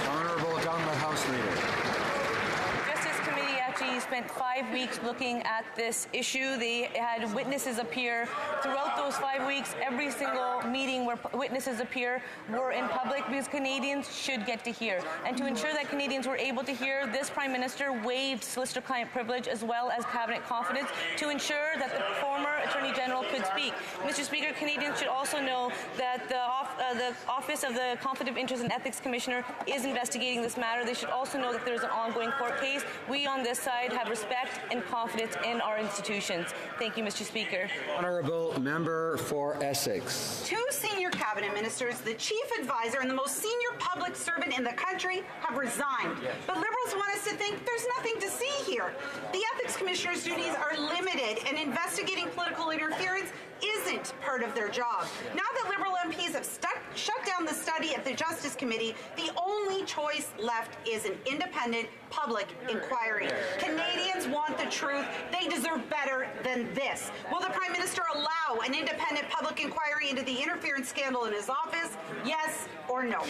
Honourable Government House Leader. Justice Committee actually spent 5 weeks looking at this issue. They had witnesses appear throughout those 5 weeks. Every single meeting where witnesses appear were in public, because Canadians should get to hear. And to ensure that Canadians were able to hear, this Prime Minister waived solicitor-client privilege as well as cabinet confidence to ensure that the former Attorney General could speak. Mr. Speaker, Canadians should also know that the Office of the Conflict of Interest and Ethics Commissioner is investigating this matter. They should also know that there is an ongoing court case. We on this side have have respect and confidence in our institutions. Thank you, Mr. Speaker. Honourable Member for Essex. Two senior cabinet ministers, the chief advisor, and the most senior public servant in the country have resigned. But Liberals want us to think there's nothing to see here. The ethics commissioner's duties are limited, and investigating political interference isn't part of their job. Now that Liberal MPs have shut down the study at the Justice Committee, the only choice left is an independent public inquiry. Canadians want the truth. They deserve better than this. Will the Prime Minister allow an independent public inquiry into the interference scandal in his office? Yes or no?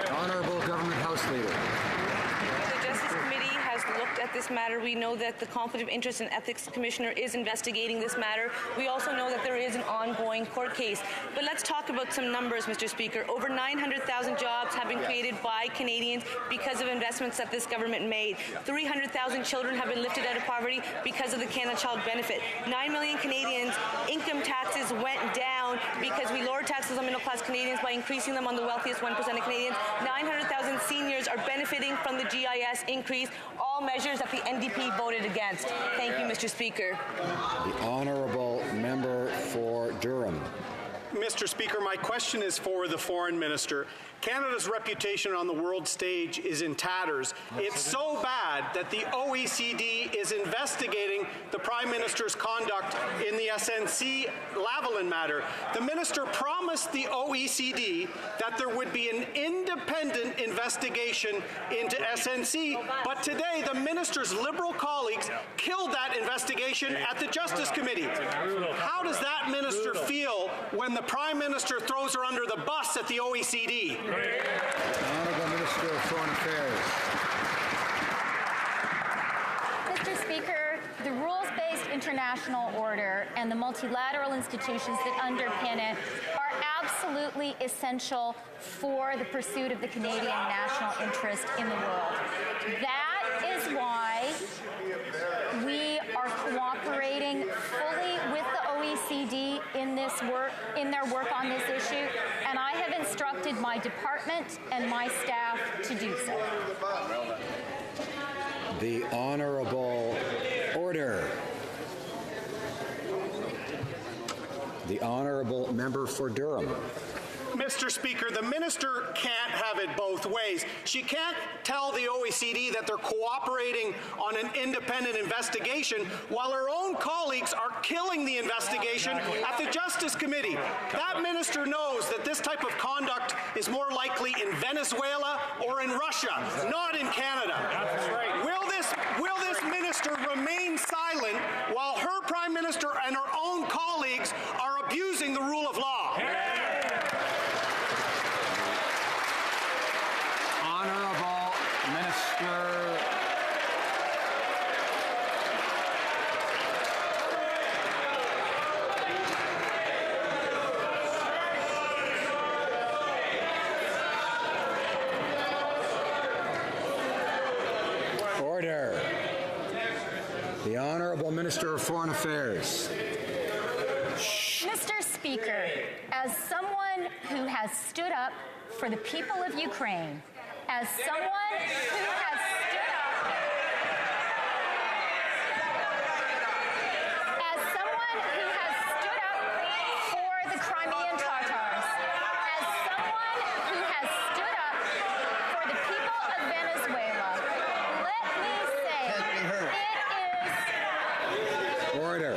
Honourable Government House Leader. The Justice Committee has looked at this matter. We know that the Conflict of Interest and Ethics Commissioner is investigating this matter. We also know that there is an ongoing court case. But let's talk about some numbers, Mr. Speaker. Over 900,000 jobs have been created by Canadians because of investments that this government made. 300,000 children have been lifted out of poverty because of the Canada Child Benefit. 9 million Canadians' income taxes went down because we lowered taxes on middle-class Canadians by increasing them on the wealthiest 1% of Canadians. 900,000 seniors are benefiting from the GIS increase, all measures that the NDP voted against. Thank you, Mr. Speaker. The Honourable Member for Durham. Mr. Speaker, my question is for the Foreign Minister. Canada's reputation on the world stage is in tatters. It's so bad that the OECD is investigating the Prime Minister's conduct in the SNC Lavalin matter. The Minister promised the OECD that there would be an independent investigation into SNC, but today the Minister's Liberal colleagues killed that investigation at the Justice Committee. How does that Minister feel when the Prime Minister throws her under the bus at the OECD? Honourable Minister of Foreign Affairs. Mr. Speaker, the rules-based international order and the multilateral institutions that underpin it are absolutely essential for the pursuit of the Canadian national interest in the world. That is why we are cooperating fully with the OECD in their work on this issue, and I have instructed my department and my staff to do so. The Honourable Order. The Honourable Member for Durham. Mr. Speaker, the Minister can't have it both ways. She can't tell the OECD that they're cooperating on an independent investigation while her own colleagues are killing the investigation at the Justice Committee. That Minister knows that this type of conduct is more likely in Venezuela or in Russia, not in Canada. Will this Minister remain silent while her Prime Minister and her own colleagues are abusing the rule of law? Honourable Minister. Order. The Honourable Minister of Foreign Affairs. Mr. Speaker, as someone who has stood up for the people of Ukraine, as someone who has stood up, for the Crimean Tatars, as someone who has stood up for the people of Venezuela, let me say it is... Order.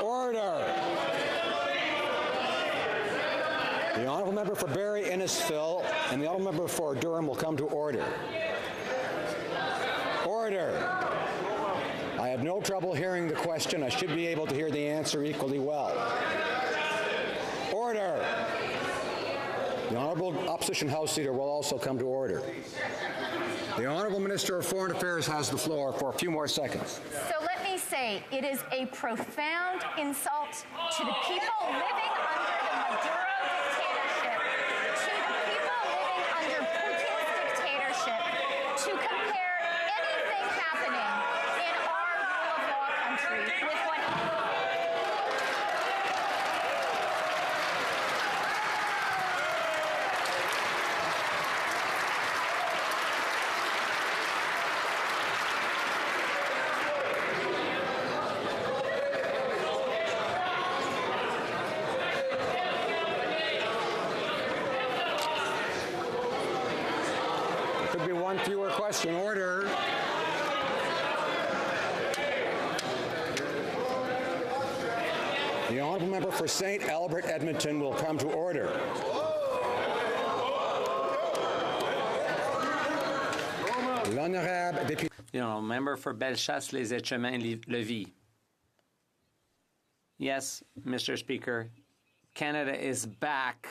Order. The Honourable Member for Barrie Innisfil and the Honourable Member for Durham will come to order. Order. I had no trouble hearing the question. I should be able to hear the answer equally well. Order. The Honourable Opposition House Leader will also come to order. The Honourable Minister of Foreign Affairs has the floor for a few more seconds. So let me say, it is a profound insult to the people living under the Maduro dictatorship, to the people living under Putin's dictatorship, to compare anything happening in our rule of law country with what... would be one fewer question. Order. The honourable member for St. Albert Edmonton will come to order. L'honorable député. The honourable member for Bellechasse-les-Etchemins-Lévis. Yes, Mr. Speaker, Canada is back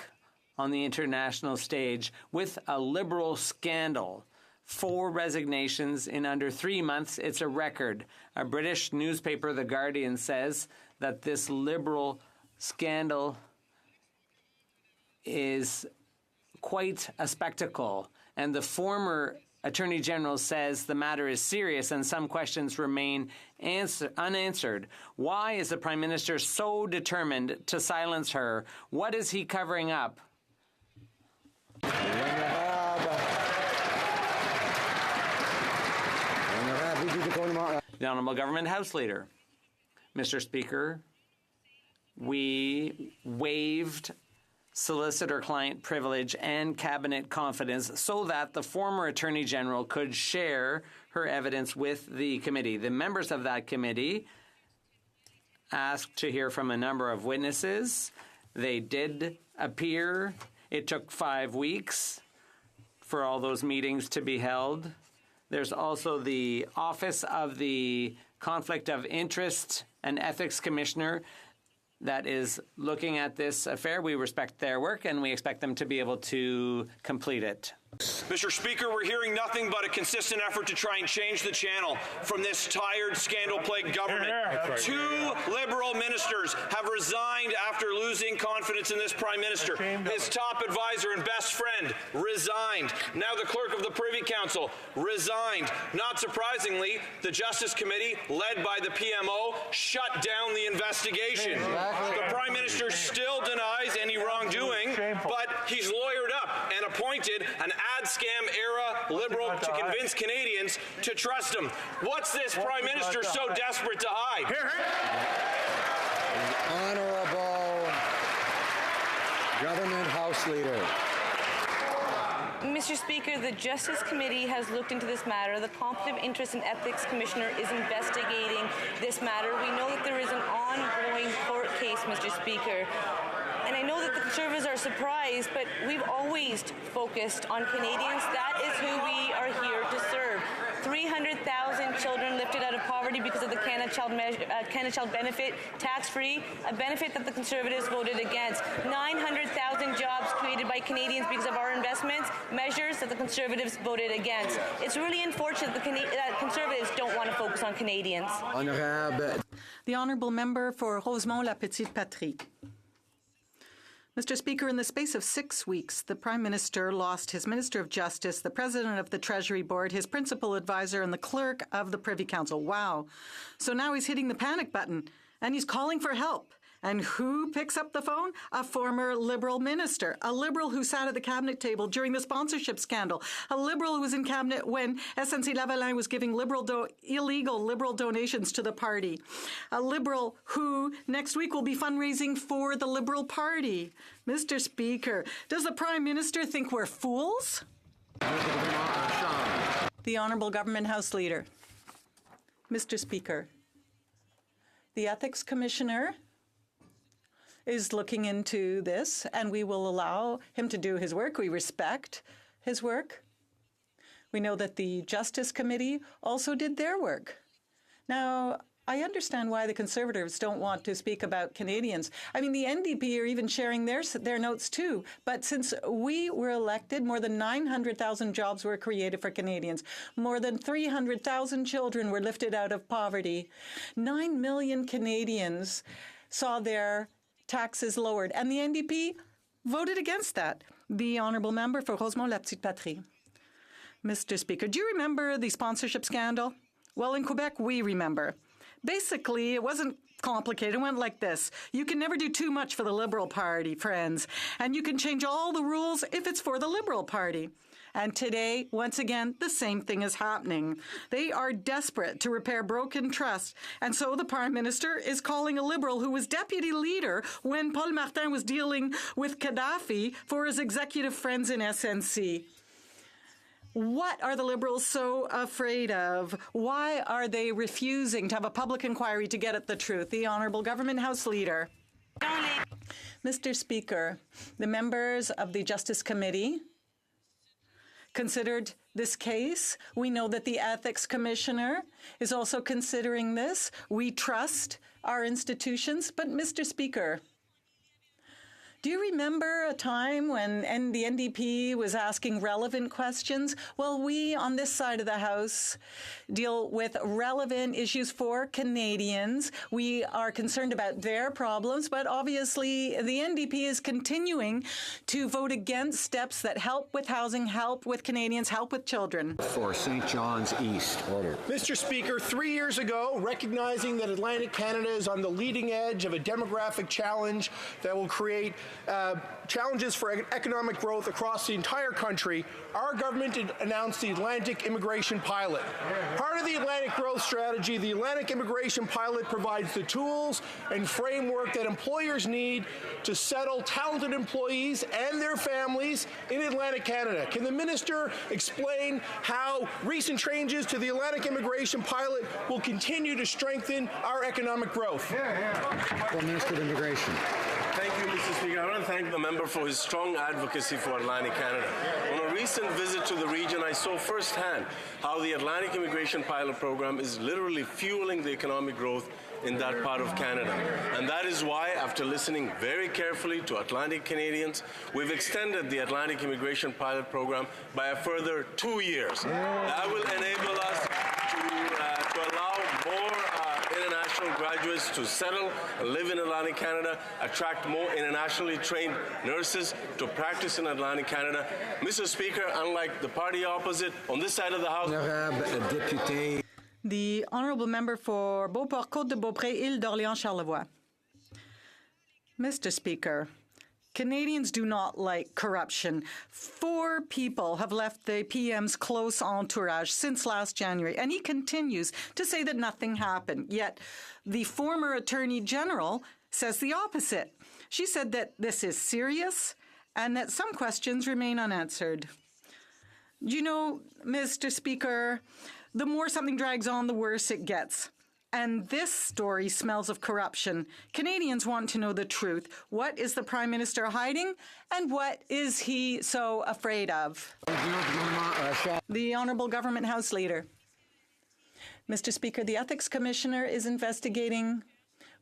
on the international stage with a Liberal scandal. 4 resignations in under 3 months. It's a record. A British newspaper, The Guardian, says that this Liberal scandal is quite a spectacle. And the former Attorney General says the matter is serious and some questions remain unanswered. Why is the Prime Minister so determined to silence her? What is he covering up? The Honourable Government House Leader. Mr. Speaker, we waived solicitor-client privilege and cabinet confidence so that the former Attorney General could share her evidence with the committee. The members of that committee asked to hear from a number of witnesses. They did appear. It took 5 weeks for all those meetings to be held. There's also the Office of the Conflict of Interest and Ethics Commissioner that is looking at this affair. We respect their work and we expect them to be able to complete it. Mr. Speaker, we're hearing nothing but a consistent effort to try and change the channel from this tired, scandal-plagued government. Right. 2 Liberal ministers have resigned after losing confidence in this Prime Minister. His top advisor and best friend resigned. Now the clerk of the Privy Council resigned. Not surprisingly, the Justice Committee, led by the PMO, shut down the investigation. The Prime Minister still denies any wrongdoing, but he's lawyered up and appointed an ad scam era Liberal to convince Canadians to trust him. What's this Prime Minister so desperate to hide? Honourable Government House Leader. Mr. Speaker, the Justice Committee has looked into this matter. The Conflict of Interest and Ethics Commissioner is investigating this matter. We know that there is an ongoing court case, Mr. Speaker. And I know that the Conservatives are surprised, but we've always focused on Canadians. That is who we are here to serve. 300,000 children lifted out of poverty because of the Canada Child benefit, tax-free, a benefit that the Conservatives voted against. 900,000 jobs created by Canadians because of our investments, measures that the Conservatives voted against. It's really unfortunate that Conservatives don't want to focus on Canadians. The Honourable Member for Rosemont-la-Petite-Patrie. Mr. Speaker, in the space of 6 weeks, the Prime Minister lost his Minister of Justice, the President of the Treasury Board, his principal advisor, and the Clerk of the Privy Council. Wow. So now he's hitting the panic button, and he's calling for help. And who picks up the phone? A former Liberal minister, a Liberal who sat at the cabinet table during the sponsorship scandal, a Liberal who was in cabinet when SNC-Lavalin was giving illegal Liberal donations to the party, a Liberal who next week will be fundraising for the Liberal Party. Mr. Speaker, does the Prime Minister think we're fools? The Honourable Government House Leader. Mr. Speaker, the Ethics Commissioner is looking into this, and we will allow him to do his work. We respect his work. We know that the Justice Committee also did their work. Now, I understand why the Conservatives don't want to speak about Canadians. I mean, the NDP are even sharing their notes too. But since we were elected, more than 900,000 jobs were created for Canadians. More than 300,000 children were lifted out of poverty. 9 million Canadians saw their taxes lowered, and the NDP voted against that. The Honourable Member for Rosemont-la-Petite-Patrie. Mr. Speaker, do you remember the sponsorship scandal? Well, in Quebec, we remember. Basically, it wasn't complicated. It went like this. You can never do too much for the Liberal Party, friends, and you can change all the rules if it's for the Liberal Party. And today, once again, the same thing is happening. They are desperate to repair broken trust. And so the Prime Minister is calling a Liberal who was deputy leader when Paul Martin was dealing with Gaddafi for his executive friends in SNC. What are the Liberals so afraid of? Why are they refusing to have a public inquiry to get at the truth? The Honourable Government House Leader. Mr. Speaker, the members of the Justice Committee considered this case. We know that the Ethics Commissioner is also considering this. We trust our institutions. But, Mr. Speaker, do you remember a time when the NDP was asking relevant questions? Well, we on this side of the House deal with relevant issues for Canadians. We are concerned about their problems, but obviously the NDP is continuing to vote against steps that help with housing, help with Canadians, help with children. For St. John's East, order. Mr. Speaker, 3 years ago, recognizing that Atlantic Canada is on the leading edge of a demographic challenge that will create challenges for economic growth across the entire country, our government announced the Atlantic Immigration Pilot. Part of the Atlantic Growth Strategy, the Atlantic Immigration Pilot provides the tools and framework that employers need to settle talented employees and their families in Atlantic Canada. Can the minister explain how recent changes to the Atlantic Immigration Pilot will continue to strengthen our economic growth? For Minister of Immigration. Thank you, Mr. Speaker. I want to thank the member for his strong advocacy for Atlantic Canada. On a recent visit to the region, I saw firsthand how the Atlantic Immigration Pilot Program is literally fueling the economic growth in that part of Canada. And that is why, after listening very carefully to Atlantic Canadians, we've extended the Atlantic Immigration Pilot Program by a further 2 years. That will enable us to allow more international graduates to settle and live in Atlantic Canada, attract more internationally trained nurses to practice in Atlantic Canada. Mr. Speaker, unlike the party opposite, on this side of the House... The Honourable Member for Beauport, Côte-de-Beaupré, Île d'Orléans, Charlevoix. Mr. Speaker, Canadians do not like corruption. 4 people have left the PM's close entourage since last January, and he continues to say that nothing happened. Yet the former Attorney General says the opposite. She said that this is serious and that some questions remain unanswered. You know, Mr. Speaker, the more something drags on, the worse it gets. And this story smells of corruption. Canadians want to know the truth. What is the Prime Minister hiding, and what is he so afraid of? The Honourable Government House Leader. Mr. Speaker, the Ethics Commissioner is investigating.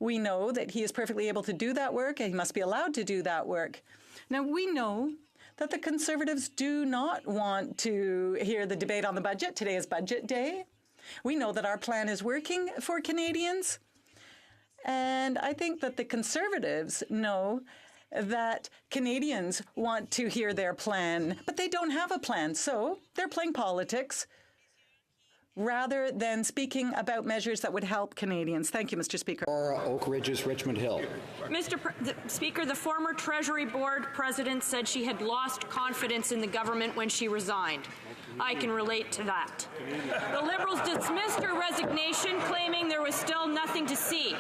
We know that he is perfectly able to do that work, and he must be allowed to do that work. Now, we know that the Conservatives do not want to hear the debate on the budget. Today is Budget Day. We know that our plan is working for Canadians. And I think that the Conservatives know that Canadians want to hear their plan, but they don't have a plan. So they're playing politics rather than speaking about measures that would help Canadians. Thank you, Mr. Speaker. Oak Ridges, Richmond Hill. Mr. Speaker, the former Treasury Board president said she had lost confidence in the government when she resigned. I can relate to that. The Liberals dismissed her resignation, claiming there was still nothing to see.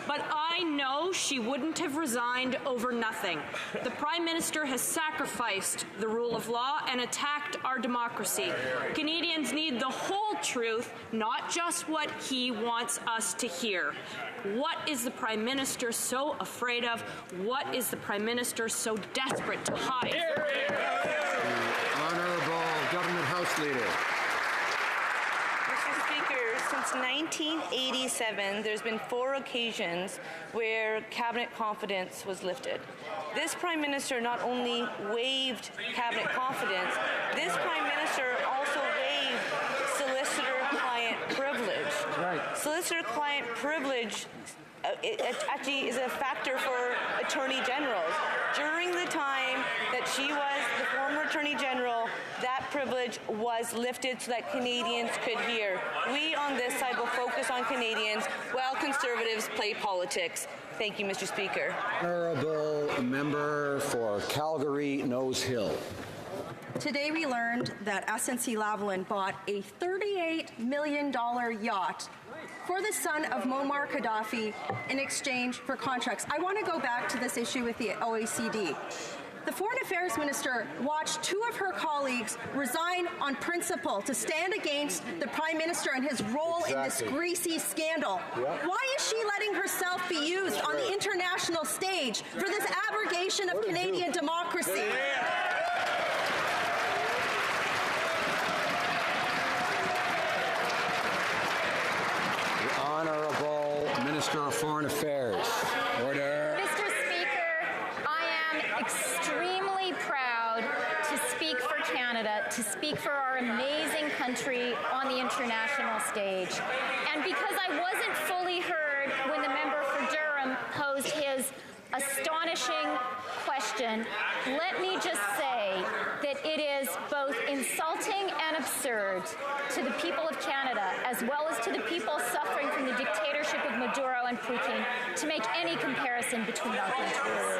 But I know she wouldn't have resigned over nothing. The Prime Minister has sacrificed the rule of law and attacked our democracy. Canadians need the whole truth, not just what he wants us to hear. What is the Prime Minister so afraid of? What is the Prime Minister so desperate to hide? Honourable Government House Leader. Mr. Speaker, since 1987, there's been 4 occasions where cabinet confidence was lifted. This Prime Minister not only waived cabinet confidence, this Prime Minister also waived solicitor-client privilege. Right. Solicitor-client privilege it actually is a factor for attorney generals. During the time that she was the former attorney general, that privilege was lifted so that Canadians could hear. We on this side will focus on Canadians while Conservatives play politics. Thank you, Mr. Speaker. Honourable Member for Calgary, Nose Hill. Today we learned that SNC-Lavalin bought a $38 million yacht for the son of Muammar Gaddafi in exchange for contracts. I want to go back to this issue with the OECD. The Foreign Affairs Minister watched two of her colleagues resign on principle to stand against the Prime Minister and his role in this greasy scandal. Why is she letting herself be used on the international stage for this abrogation of Canadian democracy? The Honourable Minister of Foreign Affairs. Order. Mr. Speaker, I am extremely proud to speak for Canada, to speak for our amazing country on the international stage. And because I wasn't fully heard when the member for Durham posed his astonishing question, let me just say that it is both insulting and absurd to the people of Canada, as well as to the people suffering from the dictatorship of Maduro and Putin, to make any comparison between our countries.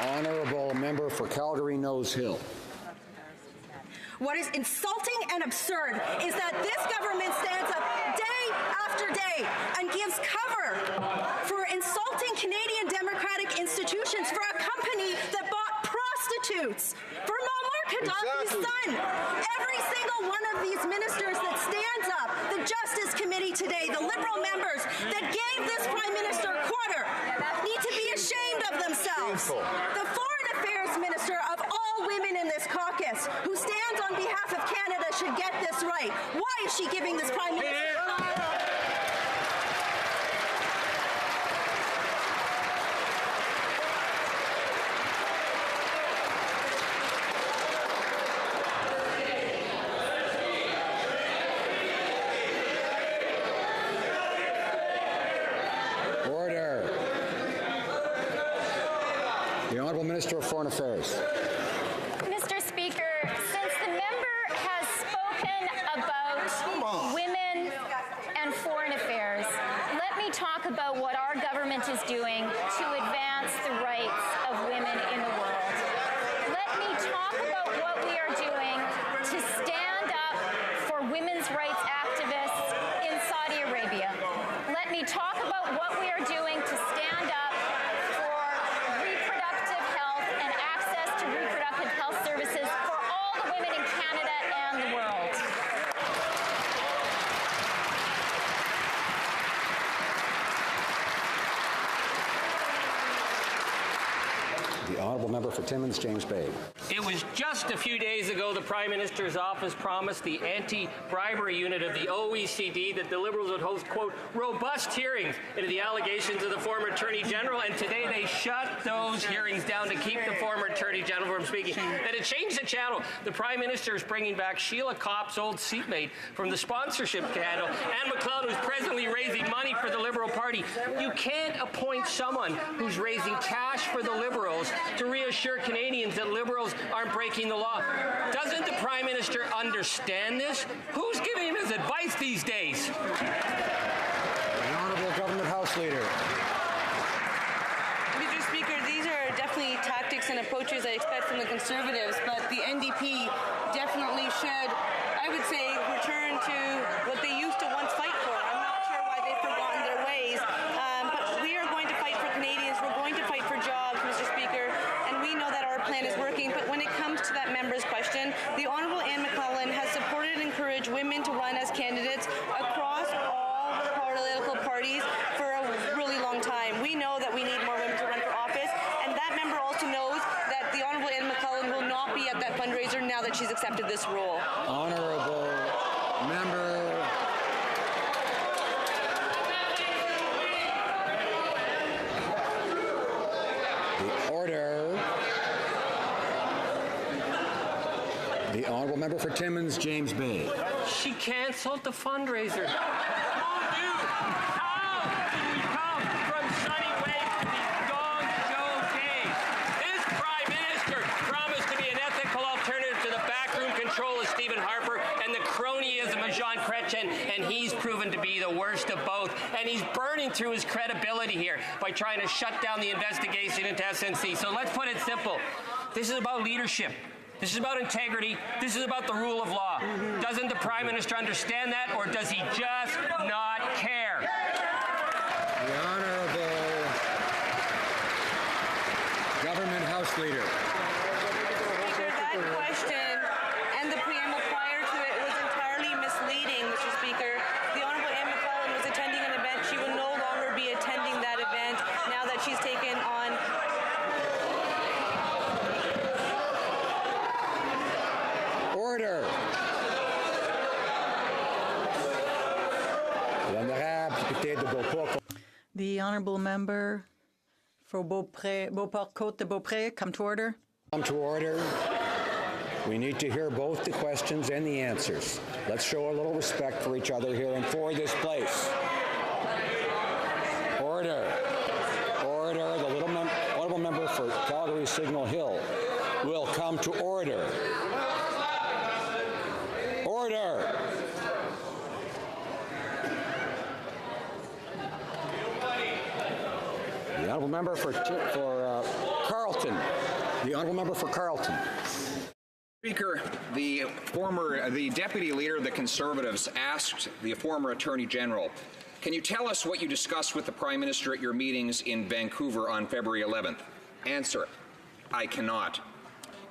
Honourable Member for Calgary Nose Hill. What is insulting and absurd is that this government stands up day after day and gives cover for insulting Canadian democratic institutions for a company that bought prostitutes for Muammar Gaddafi's son. Every single one of these ministers that stands up, the Justice Committee today, the Liberal members that gave this Prime Minister quarter, need to be ashamed of themselves. The Foreign Affairs Minister of all women in this caucus who stands on behalf of Canada should get this right. Why is she giving this Prime Minister? Order. The Honourable Minister of Foreign Affairs. Mr. Speaker, since the member has spoken about women and foreign affairs, let me talk about what our government is doing to advance the rights of women in the world. Let me talk about what we are doing to stand up for women's rights activists in Saudi Arabia. Let me talk about what we are doing to stand up for reproductive health and access to reproductive health services for all the women in Canada and the world. The Honourable Member for Timmins, James Bay. It was just a few days ago the Prime Minister's office promised the anti-bribery unit of the OECD that the Liberals would host, quote, robust hearings into the allegations of the former Attorney General, and today they shut those hearings down to keep the former Attorney General from speaking. And to change the channel, the Prime Minister is bringing back Sheila Kopp's old seatmate from the sponsorship scandal, Anne McLeod, who's presently raising money for the Liberal Party. You can't appoint someone who's raising cash for the Liberals to reassure Canadians that Liberals aren't breaking the law. Doesn't the Prime Minister understand this? Who's giving him his advice these days? The Honourable Government House Leader. Mr. Speaker, these are definitely tactics and approaches I expect from the Conservatives, but the NDP definitely should, I would say, return to what they used to once fight for. I'm not sure why they've forgotten their ways, but we are going to fight for Canadians. We're going to fight for jobs, Mr. Speaker, and we know that our plan is working. But when it comes to that member's question, the Honourable Anne McLellan has supported and encouraged women to run as candidates across all political parties for a really long time. We know that we need more women to run for office, and that member also knows that the Honourable Anne McLellan will not be at that fundraiser now that she's accepted this role. Honourable Member. The order. The Honourable Member for Timmins, James Bay. She canceled the fundraiser. And he's proven to be the worst of both. And he's burning through his credibility here by trying to shut down the investigation into SNC. So let's put it simple. This is about leadership. This is about integrity. This is about the rule of law. Doesn't the Prime Minister understand that, or does he just not care? The Honourable Government House Leader. Speaker, that question and the preamble prior to it was entirely misleading, Mr. Speaker. The Honourable Anne McClellan was attending an event. She will no longer be attending that event now that she's taken on. Order. The honourable member for Beauport Côte de Beaupré, come to order. Come to order. We need to hear both the questions and the answers. Let's show a little respect for each other here and for this place. Order. Order. The honourable member for Calgary Signal Hill will come to order. Order. The honourable member for Carleton. The honourable member for Carleton. Speaker, the deputy leader of the Conservatives asked the former Attorney General, can you tell us what you discussed with the Prime Minister at your meetings in Vancouver on February 11th? Answer, I cannot.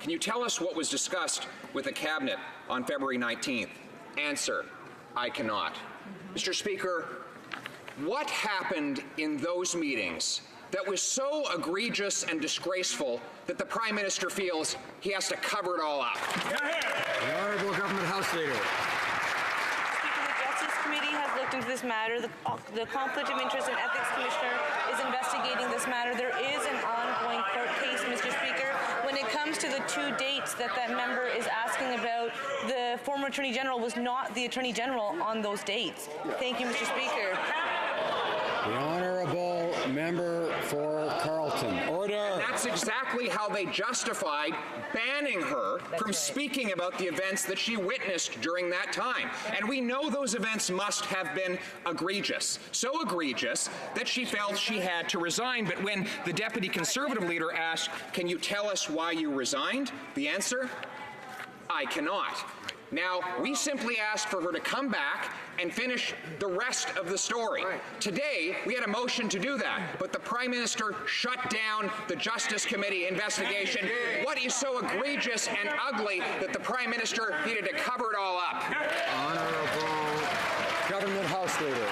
Can you tell us what was discussed with the Cabinet on February 19th? Answer, I cannot. Mr. Speaker, what happened in those meetings that was so egregious and disgraceful that the Prime Minister feels he has to cover it all up? The Honourable Government House Leader. Speaker, the Justice Committee has looked into this matter. The Conflict of Interest and Ethics Commissioner is investigating this matter. There is an ongoing court case, Mr. Speaker. When it comes to the two dates that member is asking about, the former Attorney General was not the Attorney General on those dates. Thank you, Mr. Speaker. The Honourable Member for Carleton. Order. That's exactly how they justified banning her from speaking about the events that she witnessed during that time. And we know those events must have been egregious. So egregious that she felt she had to resign. But when the Deputy Conservative leader asked, can you tell us why you resigned? The answer, I cannot. Now, we simply asked for her to come back and finish the rest of the story. Right. Today, we had a motion to do that, but the Prime Minister shut down the Justice Committee investigation. What is so egregious and ugly that the Prime Minister needed to cover it all up? Honourable Government House Leader.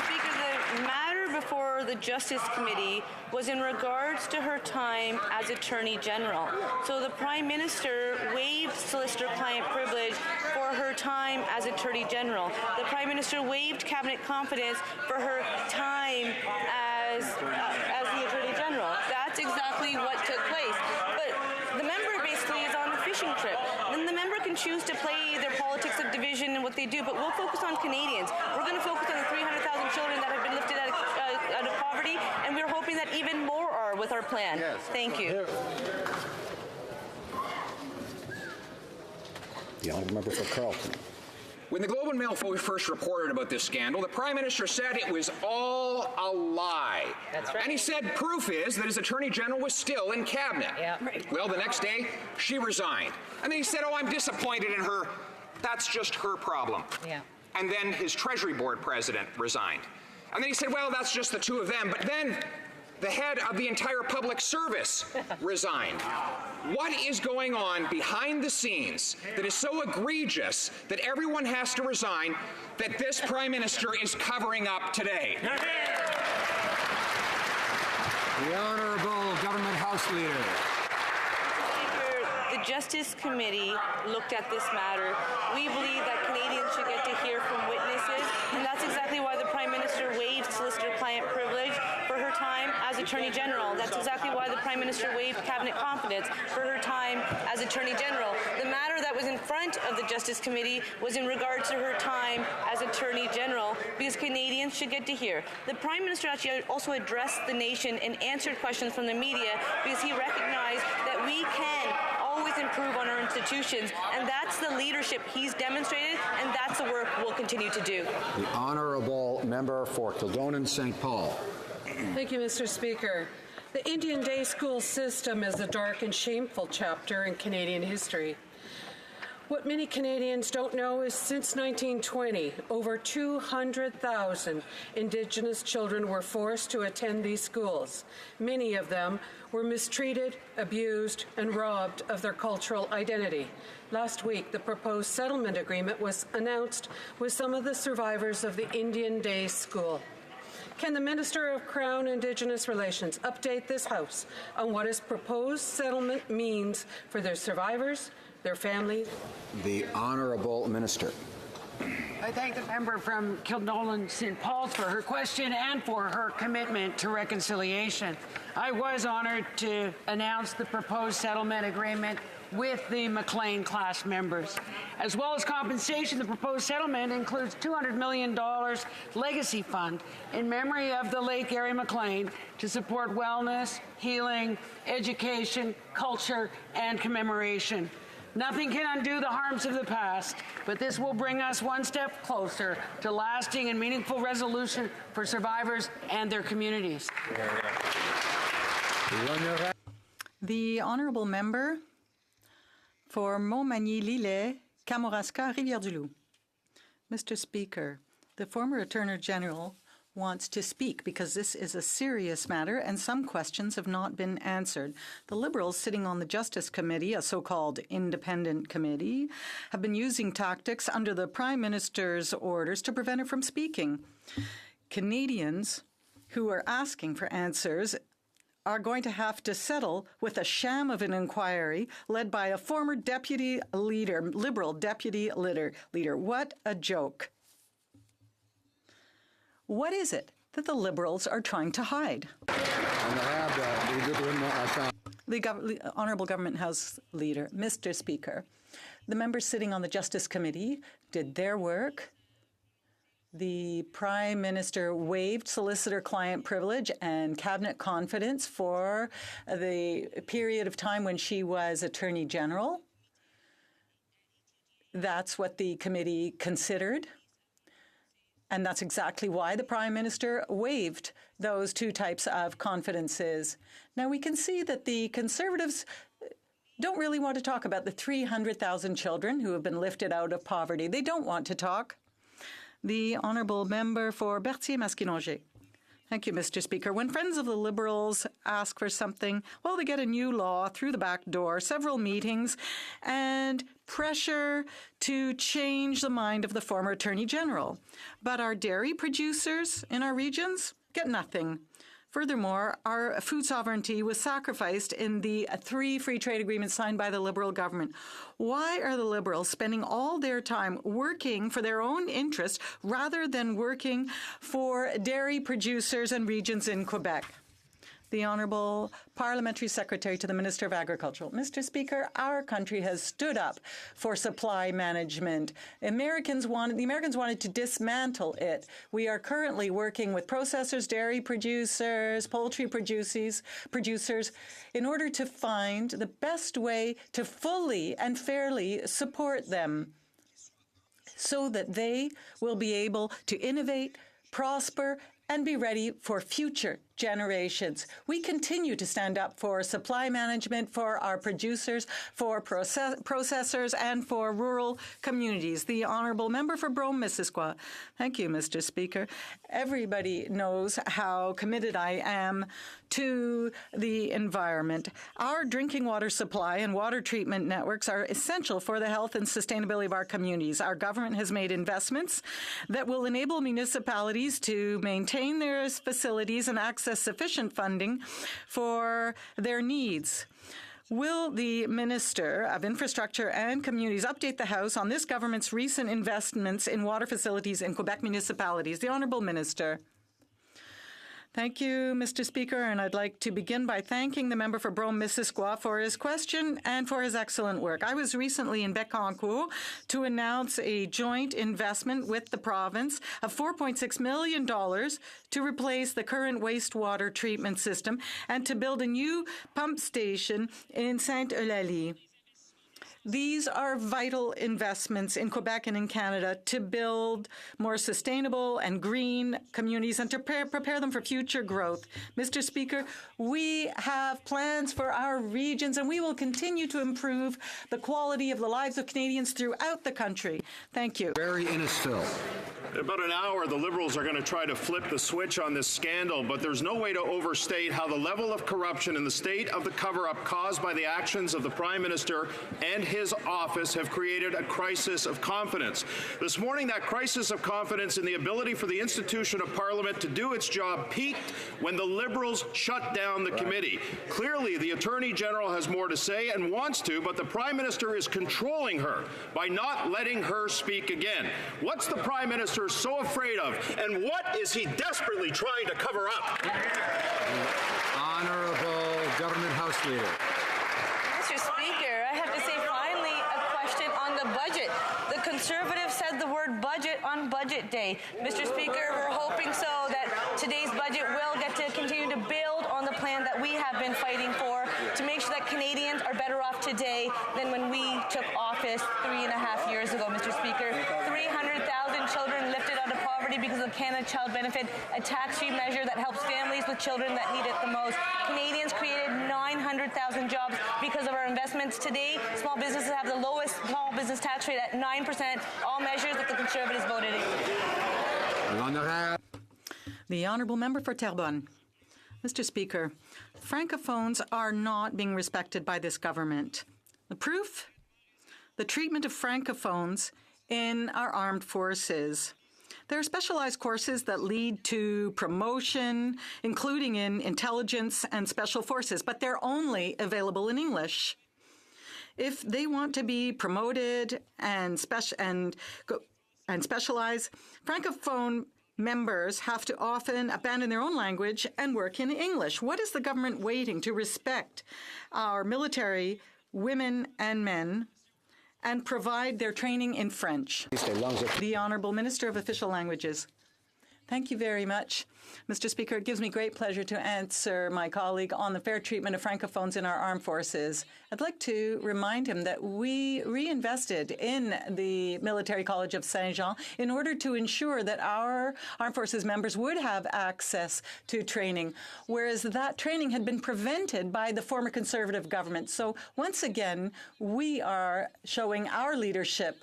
Speaker, the matter before the Justice Committee was in regards to her time as Attorney General. So the Prime Minister waived solicitor-client privilege for her time as Attorney General. The Prime Minister waived cabinet confidence for her time as the Attorney General. That's exactly what took place. But the member basically is on a fishing trip. Then the member can choose to play their politics of division and what they do, but we'll focus on Canadians. We're going to focus on the 300,000 children that have been lifted out of poverty, and we're hoping that even more are with our plan. Yes. Thank you. The honourable member for Carleton. When the Globe and Mail first reported about this scandal, the Prime Minister said it was all a lie. That's right. And he said proof is that his Attorney General was still in Cabinet. Yeah. Right. Well, the next day, she resigned. And then he said, oh, I'm disappointed in her. That's just her problem. Yeah. And then his Treasury Board president resigned. And then he said, well, that's just the two of them. But then the head of the entire public service resigned. What is going on behind the scenes that is so egregious that everyone has to resign that this Prime Minister is covering up today? The Honourable Government House Leader. Speaker, the Justice Committee looked at this matter. We believe that Canadians should get to hear from witnesses, and that's exactly why the Prime Minister waived solicitor-client privilege for her time as Attorney General. That's exactly why the Prime Minister waived cabinet confidence for her time as Attorney General. The matter that was in front of the Justice Committee was in regards to her time as Attorney General, because Canadians should get to hear. The Prime Minister actually also addressed the nation and answered questions from the media because he recognized that we can always improve on our institutions, and that's the leadership he's demonstrated, and that's the work we'll continue to do. The Honourable Member for Kildonan St. Paul. Thank you, Mr. Speaker. The Indian Day School system is a dark and shameful chapter in Canadian history. What many Canadians don't know is since 1920, over 200,000 Indigenous children were forced to attend these schools. Many of them were mistreated, abused, and robbed of their cultural identity. Last week, the proposed settlement agreement was announced with some of the survivors of the Indian Day School. Can the Minister of Crown Indigenous Relations update this House on what his proposed settlement means for their survivors, their families? The Honourable Minister. I thank the member from Kildonan St. Paul's for her question and for her commitment to reconciliation. I was honoured to announce the proposed settlement agreement with the McLean class members. As well as compensation, the proposed settlement includes $200 million legacy fund in memory of the late Gary McLean to support wellness, healing, education, culture, and commemoration. Nothing can undo the harms of the past, but this will bring us one step closer to lasting and meaningful resolution for survivors and their communities. The Honourable Member for Montmagny-Lillet, Kamouraska, Rivière-du-Loup. Mr. Speaker, the former Attorney General wants to speak because this is a serious matter and some questions have not been answered. The Liberals sitting on the Justice Committee, a so-called independent committee, have been using tactics under the Prime Minister's orders to prevent her from speaking. Canadians who are asking for answers are going to have to settle with a sham of an inquiry led by a former deputy leader, Liberal deputy leader. What a joke. What is it that the Liberals are trying to hide? The Honourable Government House Leader, Mr. Speaker, the members sitting on the Justice Committee did their work. The Prime Minister waived solicitor-client privilege and cabinet confidence for the period of time when she was Attorney General. That's what the committee considered. And that's exactly why the Prime Minister waived those two types of confidences. Now, we can see that the Conservatives don't really want to talk about the 300,000 children who have been lifted out of poverty. They don't want to talk. The Honourable Member for Berthier-Masquinongé. Thank you, Mr. Speaker. When friends of the Liberals ask for something, well, they get a new law through the back door, several meetings, and pressure to change the mind of the former Attorney General. But our dairy producers in our regions get nothing. Furthermore, our food sovereignty was sacrificed in the 3 free trade agreements signed by the Liberal government. Why are the Liberals spending all their time working for their own interest rather than working for dairy producers and regions in Quebec? The Honourable Parliamentary Secretary to the Minister of Agriculture. Mr. Speaker, our country has stood up for supply management. The Americans wanted to dismantle it. We are currently working with processors, dairy producers, poultry producers in order to find the best way to fully and fairly support them so that they will be able to innovate, prosper, and be ready for future generations. We continue to stand up for supply management, for our producers, for processors, and for rural communities. The Honourable Member for Brome-Missisquoi. Thank you, Mr. Speaker. Everybody knows how committed I am to the environment. Our drinking water supply and water treatment networks are essential for the health and sustainability of our communities. Our government has made investments that will enable municipalities to maintain their facilities and access sufficient funding for their needs. Will the Minister of Infrastructure and Communities update the House on this government's recent investments in water facilities in Quebec municipalities? The Honourable Minister. Thank you, Mr. Speaker, and I'd like to begin by thanking the member for Brome-Missisquoi for his question and for his excellent work. I was recently in Bécancour to announce a joint investment with the province of $4.6 million to replace the current wastewater treatment system and to build a new pump station in Sainte-Eulalie. These are vital investments in Quebec and in Canada to build more sustainable and green communities and to prepare them for future growth. Mr. Speaker, we have plans for our regions, and we will continue to improve the quality of the lives of Canadians throughout the country. Thank you. Barry Innisfil. In about an hour, the Liberals are going to try to flip the switch on this scandal, but there's no way to overstate how the level of corruption and the state of the cover-up caused by the actions of the Prime Minister and his office have created a crisis of confidence. This morning, that crisis of confidence in the ability for the institution of Parliament to do its job peaked when the Liberals shut down the committee. Clearly, the Attorney General has more to say and wants to, but the Prime Minister is controlling her by not letting her speak again. What's the Prime Minister so afraid of, and what is he desperately trying to cover up? Honourable Government House Leader. Mr. Speaker, I have to say finally a question on the budget. The Conservatives said the word budget on Budget Day. Mr. Speaker, we're hoping so that today's budget will get to continue to build on the plan that we have been fighting for to make sure that Canadians are better off today than when we took office 3.5 years ago, Mr. Speaker. 300,000 children lifted out of poverty because of Canada Child Benefit, a tax-free measure that helps families with children that need it the most. Canadians created 900,000 jobs because of our investments. Today, small businesses have the lowest small business tax rate at 9%, all measures that the Conservatives voted in. The Honourable Member for Terrebonne. Mr. Speaker, Francophones are not being respected by this government. The proof? The treatment of Francophones in our armed forces. There are specialized courses that lead to promotion, including in intelligence and special forces, but they're only available in English. If they want to be promoted and specialize, Francophone members have to often abandon their own language and work in English. What is the government waiting to respect our military women and men and provide their training in French? The Honourable Minister of Official Languages. Thank you very much. Mr. Speaker, it gives me great pleasure to answer my colleague on the fair treatment of Francophones in our armed forces. I'd like to remind him that we reinvested in the Military College of Saint-Jean in order to ensure that our armed forces members would have access to training, whereas that training had been prevented by the former Conservative government. So once again, we are showing our leadership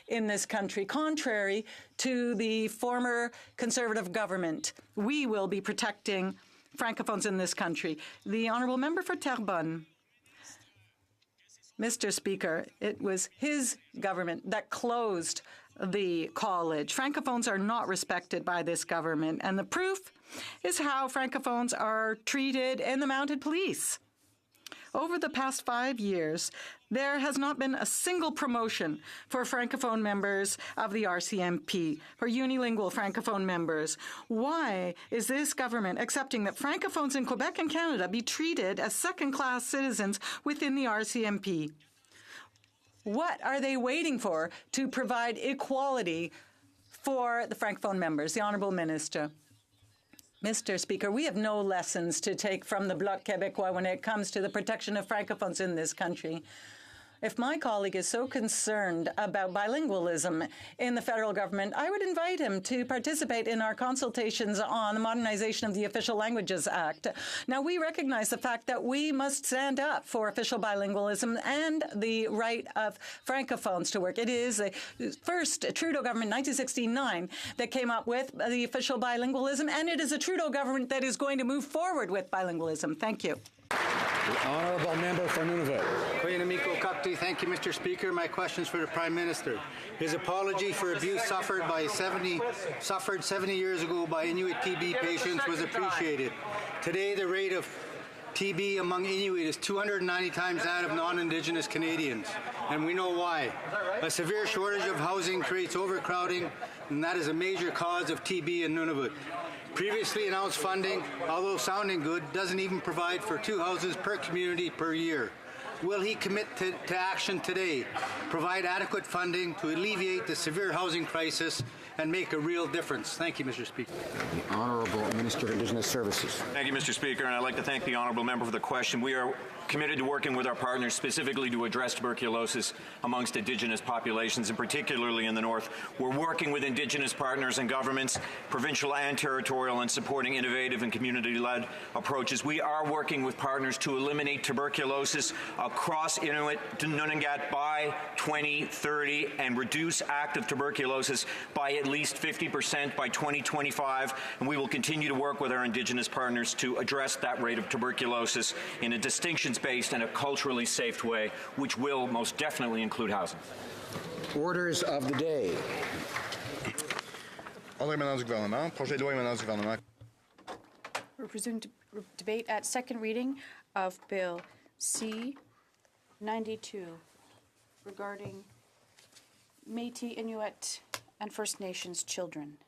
in this country, contrary to the former Conservative government. We will be protecting Francophones in this country. The Honourable Member for Terrebonne. Mr. Speaker, it was his government that closed the college. Francophones are not respected by this government, and the proof is how Francophones are treated in the mounted police. Over the past 5 years, there has not been a single promotion for Francophone members of the RCMP, for unilingual Francophone members. Why is this government accepting that Francophones in Quebec and Canada be treated as second-class citizens within the RCMP? What are they waiting for to provide equality for the Francophone members? The Honourable Minister. Mr. Speaker, we have no lessons to take from the Bloc Québécois when it comes to the protection of Francophones in this country. If my colleague is so concerned about bilingualism in the federal government, I would invite him to participate in our consultations on the modernization of the Official Languages Act. Now, we recognize the fact that we must stand up for official bilingualism and the right of Francophones to work. It is the first Trudeau government, 1969, that came up with the official bilingualism, and it is a Trudeau government that is going to move forward with bilingualism. Thank you. The Honourable Member for Nunavut. Thank you, Mr. Speaker. My question is for the Prime Minister. His apology for abuse suffered 70 years ago by Inuit TB patients was appreciated. Today, the rate of TB among Inuit is 290 times that of non-Indigenous Canadians, and we know why. A severe shortage of housing creates overcrowding, and that is a major cause of TB in Nunavut. Previously announced funding, although sounding good, doesn't even provide for 2 houses per community per year. Will he commit to action today, provide adequate funding to alleviate the severe housing crisis and make a real difference? Thank you, Mr. Speaker. The Honourable Minister of Indigenous Services. Thank you, Mr. Speaker, and I'd like to thank the Honourable Member for the question. We are committed to working with our partners specifically to address tuberculosis amongst Indigenous populations, and particularly in the North. We're working with Indigenous partners and governments, provincial and territorial, and supporting innovative and community-led approaches. We are working with partners to eliminate tuberculosis across Inuit Nunangat by 2030 and reduce active tuberculosis by at least 50% by 2025. And we will continue to work with our Indigenous partners to address that rate of tuberculosis in a distinctions-based and a culturally safe way, which will most definitely include housing. Orders of the day. Ordre émanant du gouvernement. Projet de loi émanant du gouvernement. We're presuming to debate at second reading of Bill C-92 regarding Métis, Inuit, and First Nations children.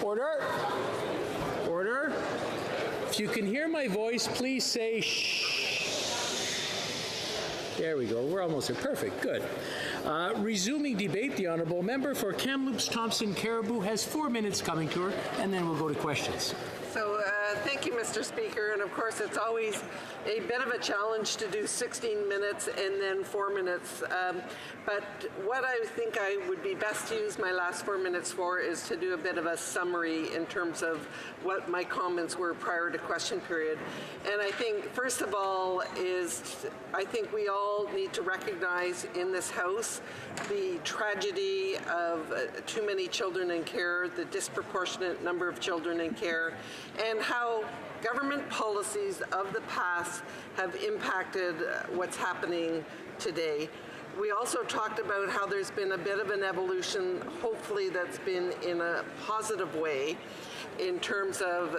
Order. Order. If you can hear my voice, please say shh. There we go. We're almost there. Perfect. Good. Resuming debate, the Honourable Member for Kamloops Thompson Caribou has 4 minutes coming to her, and then we'll go to questions. So thank you, Mr. Speaker. And of course, it's always a bit of a challenge to do 16 minutes and then 4 minutes. But what I think I would be best to use my last 4 minutes for is to do a bit of a summary in terms of what my comments were prior to question period. And I think, first of all, I think we all need to recognize in this House the tragedy of too many children in care, the disproportionate number of children in care, and how government policies of the past have impacted what's happening today. We also talked about how there's been a bit of an evolution, hopefully that's been in a positive way, in terms of,